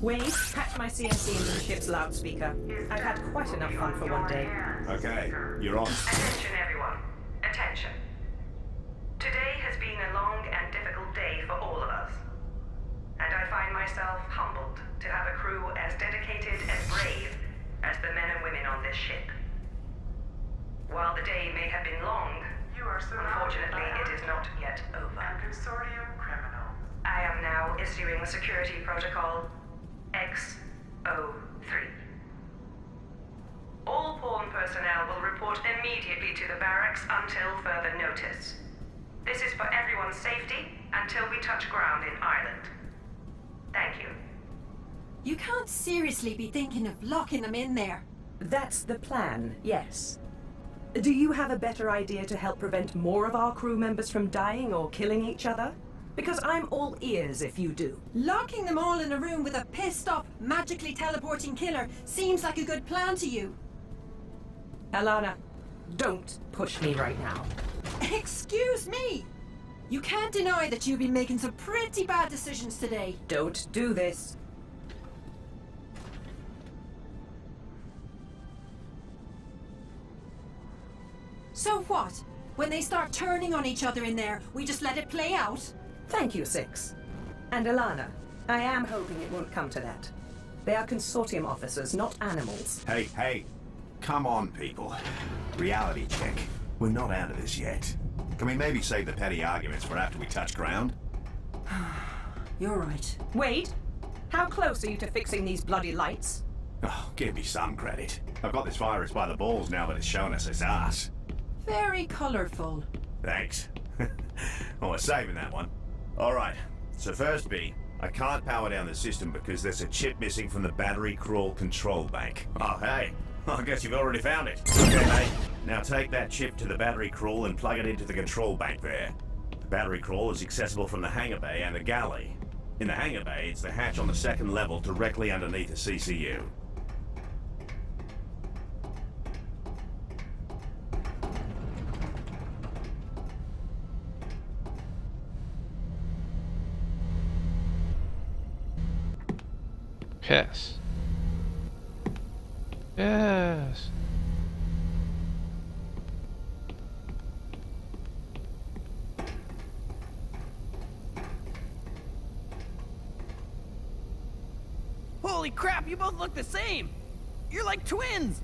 Wade, patch my CNC into the ship's loudspeaker. I've had quite enough fun for one day. Okay, you're on. Attention, everyone. Attention. Today has been a long and difficult day for all of us. And I find myself humbled to have a crew as dedicated and brave as the men and women on this ship. While the day may have been long, unfortunately it is not yet over. Consortium criminal. I am now issuing security protocol X-03. All pawn personnel will report immediately to the barracks until further notice. This is for everyone's safety until we touch ground in Ireland. Thank you. You can't seriously be thinking of locking them in there. That's the plan, yes. Do you have a better idea to help prevent more of our crew members from dying or killing each other? Because I'm all ears if you do. Locking them all in a room with a pissed-off, magically teleporting killer seems like a good plan to you. Alana, don't push me right now. Excuse me! You can't deny that you've been making some pretty bad decisions today. Don't do this. So what? When they start turning on each other in there, we just let it play out? Thank you, Six. And Alana, I am hoping it won't come to that. They are consortium officers, not animals. Hey, come on, people. Reality check. We're not out of this yet. Can we maybe save the petty arguments for after we touch ground? You're right. Wade, how close are you to fixing these bloody lights? Oh, give me some credit. I've got this virus by the balls now that it's shown us its ass. Very colorful. Thanks. I was saving that one. Alright, so first B, I can't power down the system because there's a chip missing from the battery crawl control bank. Oh, hey, I guess you've already found it. Okay, mate. Now take that chip to the battery crawl and plug it into the control bank there. The battery crawl is accessible from the hangar bay and the galley. In the hangar bay, it's the hatch on the second level directly underneath the CCU. Yes. Yes. Holy crap, you both look the same! You're like twins!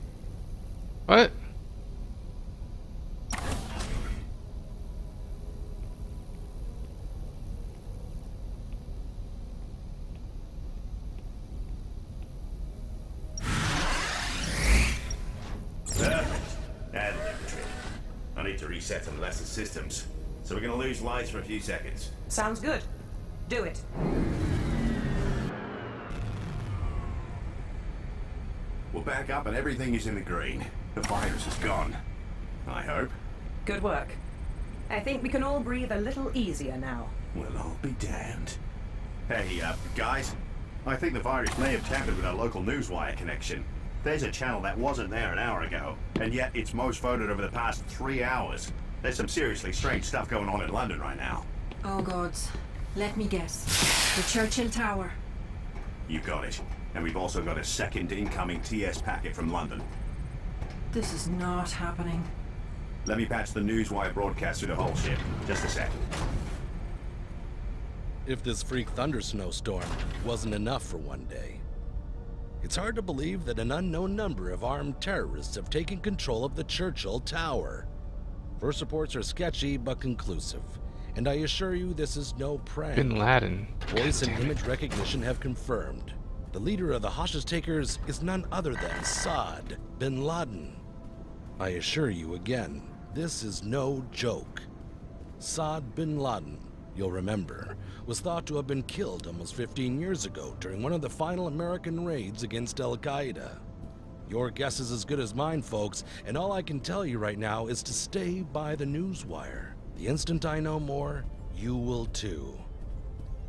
What? That'll do the trick. I need to reset some lesser systems, so we're gonna lose lights for a few seconds. Sounds good. Do it. We're back up and everything is in the green. The virus is gone. I hope. Good work. I think we can all breathe a little easier now. Well, I'll be damned. Hey, guys. I think the virus may have tampered with our local newswire connection. There's a channel that wasn't there an hour ago, and yet it's most voted over the past 3 hours. There's some seriously strange stuff going on in London right now. Oh gods. Let me guess. The Churchill Tower. You got it. And we've also got a second incoming TS packet from London. This is not happening. Let me patch the newswire broadcast through the whole ship. Just a second. If this freak thunder snowstorm wasn't enough for one day, it's hard to believe that an unknown number of armed terrorists have taken control of the Churchill Tower. First reports are sketchy but conclusive, and I assure you this is no prank. Bin Laden. Voice and image recognition have confirmed. The leader of the hostage takers is none other than Saad bin Laden. I assure you again, this is no joke. Saad bin Laden, you'll remember, was thought to have been killed almost 15 years ago during one of the final American raids against Al-Qaeda. Your guess is as good as mine, folks, and all I can tell you right now is to stay by the newswire. The instant I know more, you will too.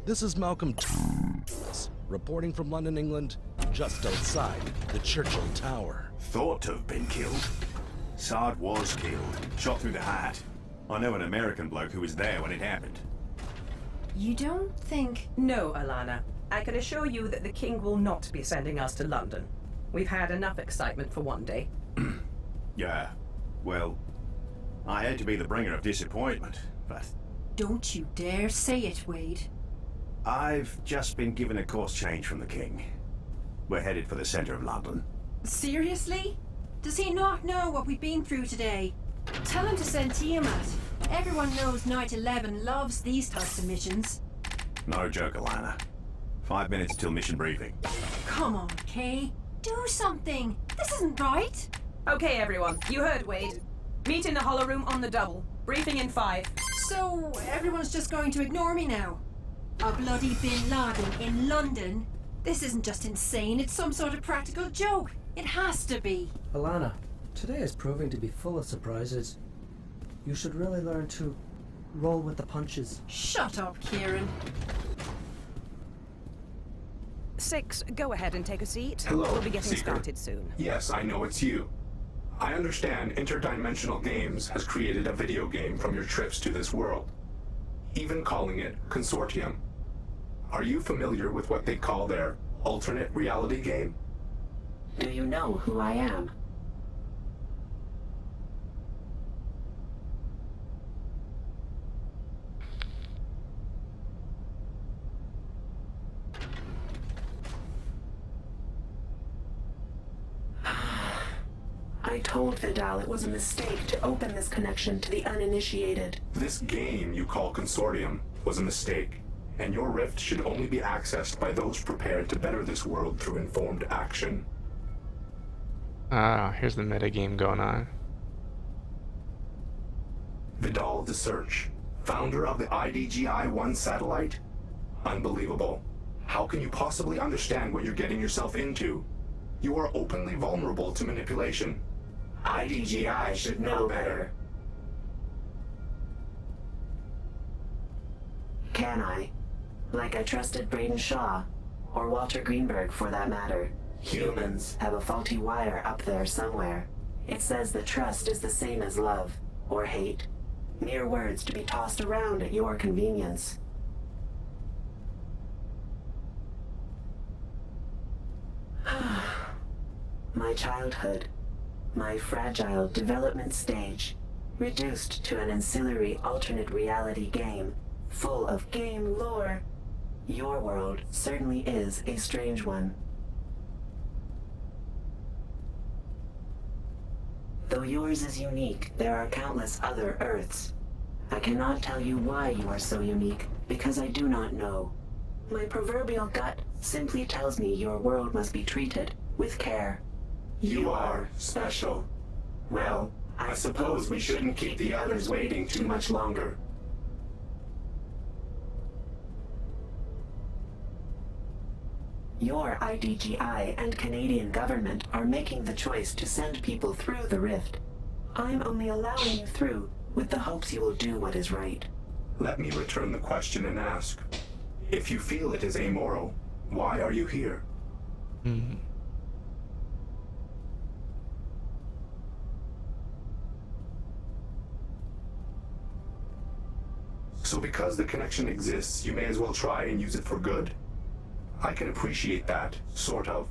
This is Malcolm reporting from London, England, just outside the Churchill Tower. Thought to have been killed. Saad was killed, shot through the heart. I know an American bloke who was there when it happened. You don't think... No, Alana. I can assure you that the King will not be sending us to London. We've had enough excitement for one day. Yeah, well, I hate to be the bringer of disappointment, but... Don't you dare say it, Wade. I've just been given a course change from the King. We're headed for the center of London. Seriously? Does he not know what we've been through today? Tell him to send Tiamat. Everyone knows Night 11 loves these types of missions. No joke, Alana. 5 minutes till mission briefing. Come on, Kay. Do something. This isn't right. Okay, everyone. You heard Wade. Meet in the hollow room on the double. Briefing in 5. So, everyone's just going to ignore me now? A bloody Bin Laden in London? This isn't just insane, it's some sort of practical joke. It has to be. Alana, today is proving to be full of surprises. You should really learn to Roll with the punches. Shut up, Kieran. 6, go ahead and take a seat. Hello, We'll be getting Seeker. started soon. Yes, I know it's you. I understand Interdimensional Games has created a video game from your trips to this world, even calling it Consortium. Are you familiar with what they call their alternate reality game? Do you know who I am? I told Vidal it was a mistake to open this connection to the uninitiated. This game you call Consortium was a mistake, and your rift should only be accessed by those prepared to better this world through informed action. Ah, here's the metagame going on. Vidal de Search, founder of the IDGI-1 satellite? Unbelievable. How can you possibly understand what you're getting yourself into? You are openly vulnerable to manipulation. IDGI should know better. Can I? Like I trusted Braden Shaw, or Walter Greenberg for that matter. Humans have a faulty wire up there somewhere. It says that trust is the same as love, or hate. Mere words to be tossed around at your convenience. My childhood, my fragile development stage, reduced to an ancillary alternate reality game, full of game lore. Your world certainly is a strange one. Though yours is unique, there are countless other Earths. I cannot tell you why you are so unique, because I do not know. My proverbial gut simply tells me your world must be treated with care. You are special. Well, I suppose we shouldn't keep the others waiting too much longer. Your IDGI and Canadian government are making the choice to send people through the rift. I'm only allowing you through with the hopes you will do what is right. Let me return the question and ask. If you feel it is amoral, why are you here? So because the connection exists, you may as well try and use it for good? I can appreciate that, sort of.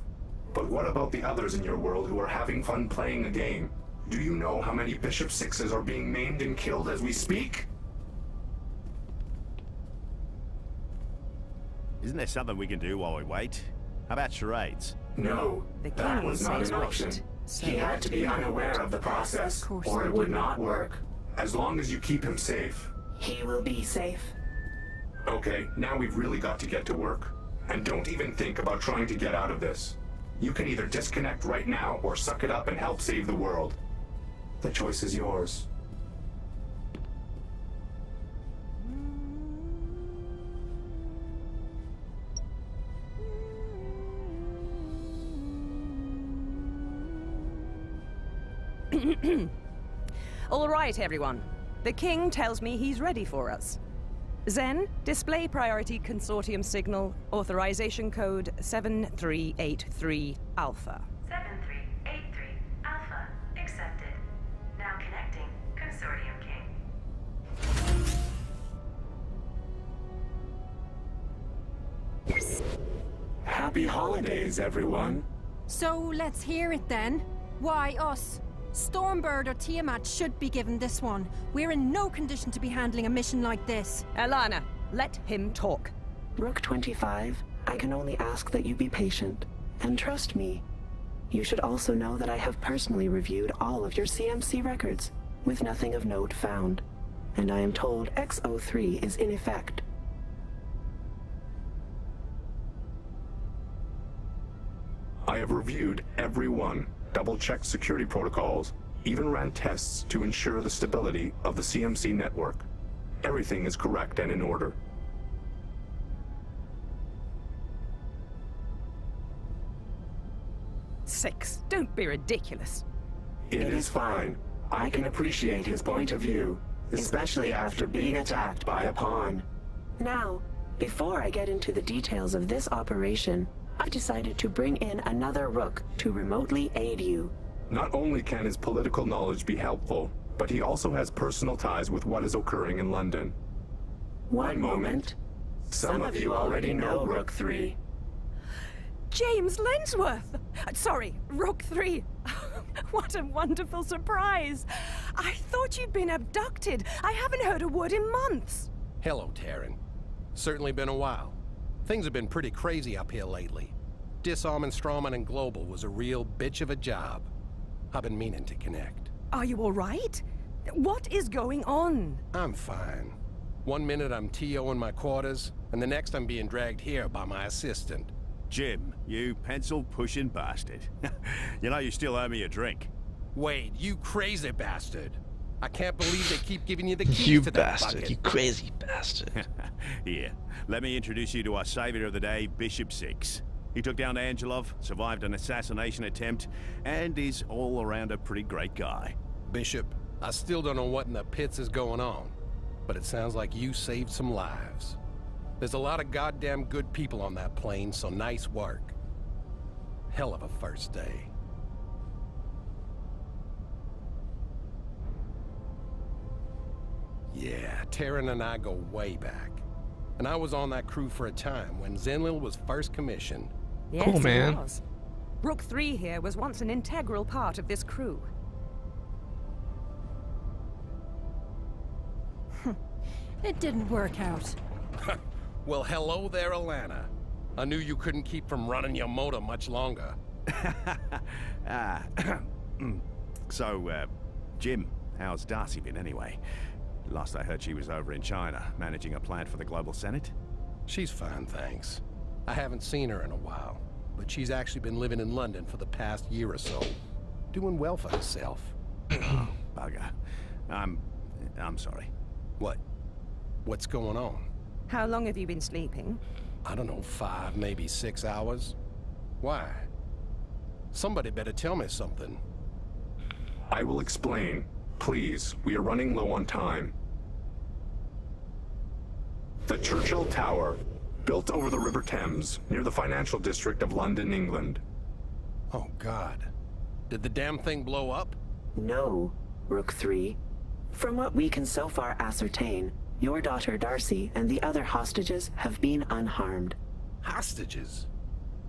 But what about the others in your world who are having fun playing a game? Do you know how many Bishop Sixes are being maimed and killed as we speak? Isn't there something we can do while we wait? How about charades? No, that was not an option. He had to be unaware of the process, or it would not work. As long as you keep him safe. He will be safe. Okay, now we've really got to get to work. And don't even think about trying to get out of this. You can either disconnect right now or suck it up and help save the world. The choice is yours. All right, everyone. The king tells me he's ready for us. Zen, display priority consortium signal, authorization code 7383 Alpha. 7383 Alpha accepted. Now connecting Consortium King. Happy holidays, everyone. So let's hear it then. Why us? Stormbird or Tiamat should be given this one. We're in no condition to be handling a mission like this. Alana, let him talk. Rook 25, I can only ask that you be patient, and trust me. You should also know that I have personally reviewed all of your CMC records, with nothing of note found. And I am told X03 is in effect. I have reviewed every one, double-checked security protocols, even ran tests to ensure the stability of the CMC network. Everything is correct and in order. Six, don't be ridiculous. It is fine. I can appreciate his point of view. especially after being attacked by a pawn. Now, before I get into the details of this operation, I decided to bring in another Rook to remotely aid you. Not only can his political knowledge be helpful, but he also has personal ties with what is occurring in London. One moment. Some of you already know Rook 3. James Lensworth! Sorry, Rook 3. What a wonderful surprise! I thought you'd been abducted. I haven't heard a word in months. Hello, Taryn. Certainly been a while. Things have been pretty crazy up here lately. Disarming Strawman and Global was a real bitch of a job. I've been meaning to connect. Are you all right? What is going on? I'm fine. One minute I'm TOing my quarters, and the next I'm being dragged here by my assistant. Jim, you pencil-pushing bastard. You know you still owe me a drink. Wade, you crazy bastard. I can't believe they keep giving you the keys You to that bastard, bucket. you crazy bastard. Here, let me introduce you to our savior of the day, Bishop 6. He took down Angelov, survived an assassination attempt, and is all around a pretty great guy. Bishop, I still don't know what in the pits is going on, but it sounds like you saved some lives. There's a lot of goddamn good people on that plane, so nice work. Hell of a first day. Yeah, Taryn and I go way back. And I was on that crew for a time when Zenlil was first commissioned. Yes, Cool, man. It was. Rook 3 here was once an integral part of this crew. It didn't work out. Well, hello there, Alana. I knew you couldn't keep from running your motor much longer. So, Jim, how's Darcy been anyway? Last I heard she was over in China, managing a plant for the Global Senate. She's fine, thanks. I haven't seen her in a while, but she's actually been living in London for the past year or so. Doing well for herself. Oh, bugger. I'm sorry. What? What's going on? How long have you been sleeping? I don't know, 5, maybe 6 hours. Why? Somebody better tell me something. I will explain. Please, we are running low on time. The Churchill Tower, built over the River Thames, near the financial district of London, England. Oh, God. Did the damn thing blow up? No, Rook 3. From what we can so far ascertain, your daughter Darcy and the other hostages have been unharmed. Hostages?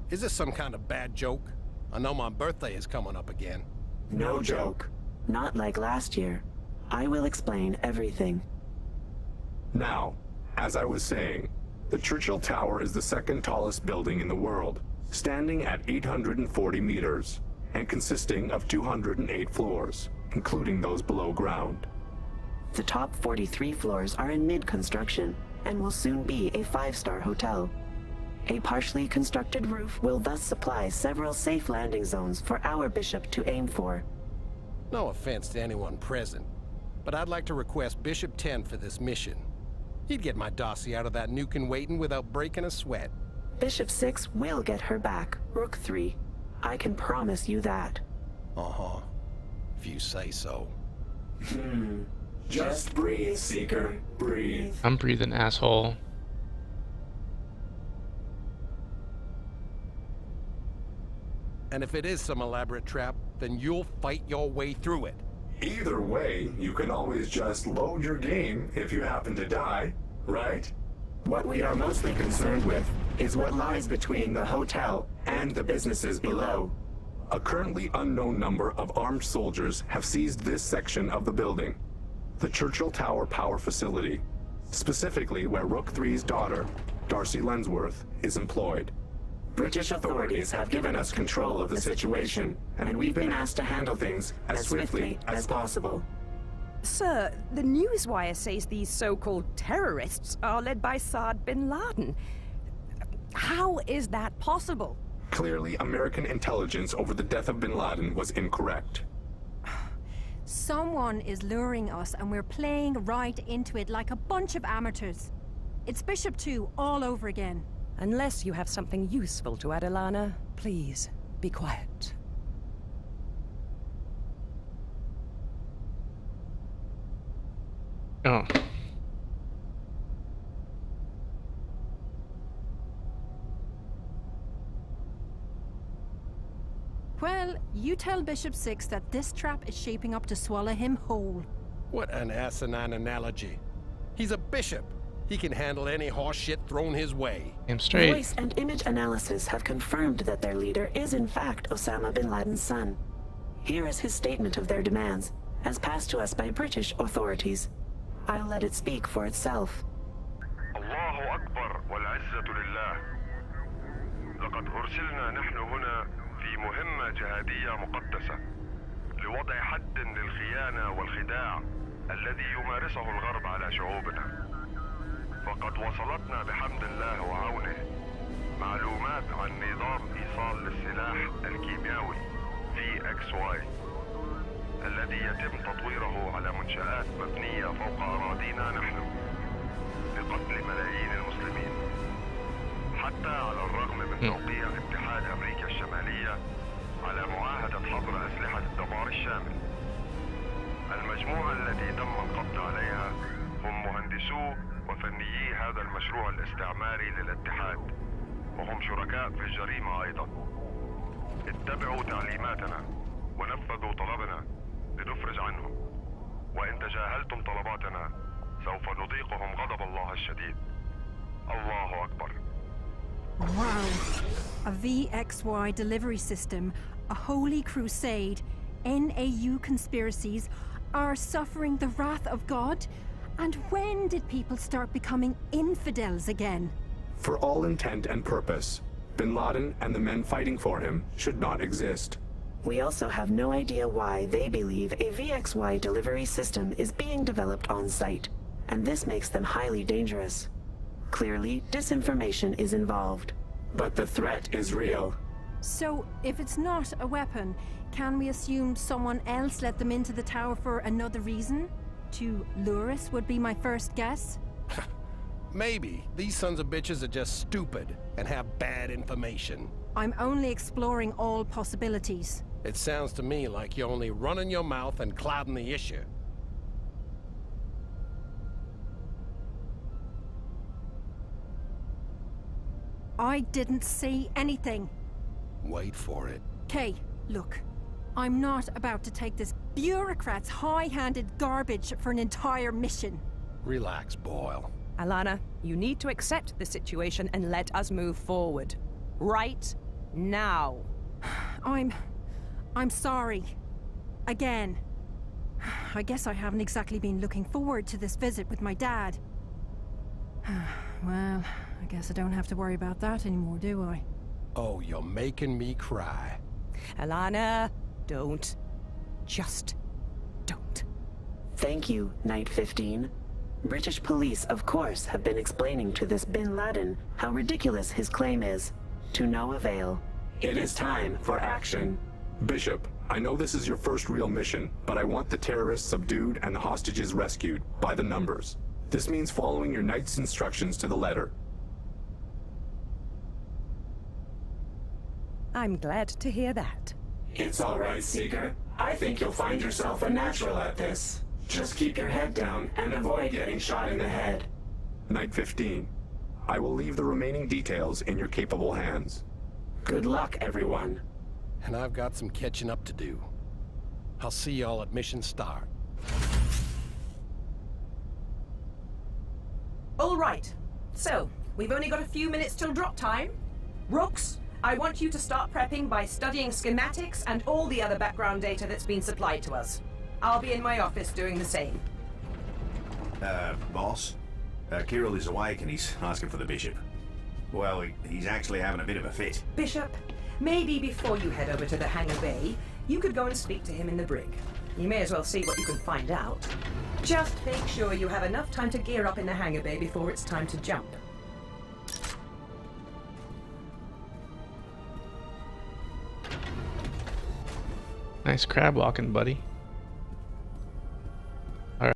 Is this some kind of bad joke? I know my birthday is coming up again. No joke. Not like last year. I will explain everything. Now, as I was saying, the Churchill Tower is the second tallest building in the world, standing at 840 meters, and consisting of 208 floors, including those below ground. The top 43 floors are in mid-construction, and will soon be a 5-star hotel. A partially constructed roof will thus supply several safe landing zones for our bishop to aim for. No offense to anyone present, but I'd like to request Bishop 10 for this mission. He'd get my Darcy out of that nuke and waiting without breaking a sweat. Bishop 6 will get her back, Rook 3. I can promise you that. Uh-huh. If you say so. Just breathe, Seeker. Breathe. I'm breathing, asshole. And if it is some elaborate trap, then you'll fight your way through it. Either way, you can always just load your game if you happen to die, right? What we are mostly concerned with is what lies between the hotel and the businesses below. A currently unknown number of armed soldiers have seized this section of the building, the Churchill Tower Power Facility, specifically where Rook 3's daughter, Darcy Lensworth, is employed. British authorities have given us control of the situation, and we've been asked to handle things as swiftly as possible. Sir, the newswire says these so-called terrorists are led by Saad bin Laden. How is that possible? Clearly, American intelligence over the death of bin Laden was incorrect. Someone is luring us and we're playing right into it like a bunch of amateurs. It's Bishop 2 all over again. Unless you have something useful to add, Alana, please be quiet. Oh. Well, you tell Bishop 6 that this trap is shaping up to swallow him whole. What an asinine analogy. He's a bishop. He can handle any horse shit thrown his way. I'm straight. Voice and image analysis have confirmed that their leader is in fact Osama bin Laden's son. Here is his statement of their demands, as passed to us by British authorities. I'll let it speak for itself. الله أكبر والعزة لله. لقد أرسلنا نحن هنا في مهمة جهادية مقدسة لوضع حد للخيانة والخداع الذي يمارسه الغرب على شعوبنا. فقد وصلتنا بحمد الله وعونه معلومات عن نظام إيصال للسلاح الكيميائي VXY الذي يتم تطويره على منشآت مبنية فوق أراضينا نحن لقتل ملايين المسلمين. حتى على الرغم من توقيع اتحاد أمريكا الشمالية على معاهدة حظر أسلحة الدمار الشامل. المجموعة التي تم القبض عليها هم مهندسو وفنيي هذا المشروع الاستعماري للاتحاد، وهم شركاء في الجريمة أيضا. اتبعوا تعليماتنا ونفذوا طلبنا لنفرج عنهم، وإن تجاهلتم طلباتنا سوف نذيقهم غضب الله الشديد. الله أكبر. Wow. A VXY delivery system, a holy crusade, NAU conspiracies are suffering the wrath of God? And when did people start becoming infidels again? For all intent and purpose, bin Laden and the men fighting for him should not exist. We also have no idea why they believe a VXY delivery system is being developed on site, and this makes them highly dangerous. Clearly, disinformation is involved. But the threat is real. So, if it's not a weapon, can we assume someone else let them into the tower for another reason? To lure us would be my first guess. Maybe. These sons of bitches are just stupid and have bad information. I'm only exploring all possibilities. It sounds to me like you're only running your mouth and clouding the issue. I didn't see anything. Wait for it. Kay, look. I'm not about to take this bureaucrat's high-handed garbage for an entire mission. Relax, Boyle. Alana, you need to accept the situation and let us move forward. Right now. I'm sorry. Again. I guess I haven't exactly been looking forward to this visit with my dad. Well, I guess I don't have to worry about that anymore, do I? Oh, you're making me cry. Alana, don't. Just don't. Thank you, Night 15. British police, of course, have been explaining to this bin Laden how ridiculous his claim is. To no avail. It is time for action. Bishop, I know this is your first real mission, but I want the terrorists subdued and the hostages rescued, by the numbers. This means following your knight's instructions to the letter. I'm glad to hear that. It's all right, Seeker. I think you'll find yourself a natural at this. Just keep your head down and avoid getting shot in the head. Night 15. I will leave the remaining details in your capable hands. Good luck, everyone. And I've got some catching up to do. I'll see y'all at mission start. All right. So, we've only got a few minutes till drop time. Rooks, I want you to start prepping by studying schematics and all the other background data that's been supplied to us. I'll be in my office doing the same. Boss? Kirill is awake and he's asking for the Bishop. Well, he's actually having a bit of a fit. Bishop, maybe before you head over to the hangar bay, you could go and speak to him in the brig. You may as well see what you can find out. Just make sure you have enough time to gear up in the hangar bay before it's time to jump. Nice crab walking, buddy.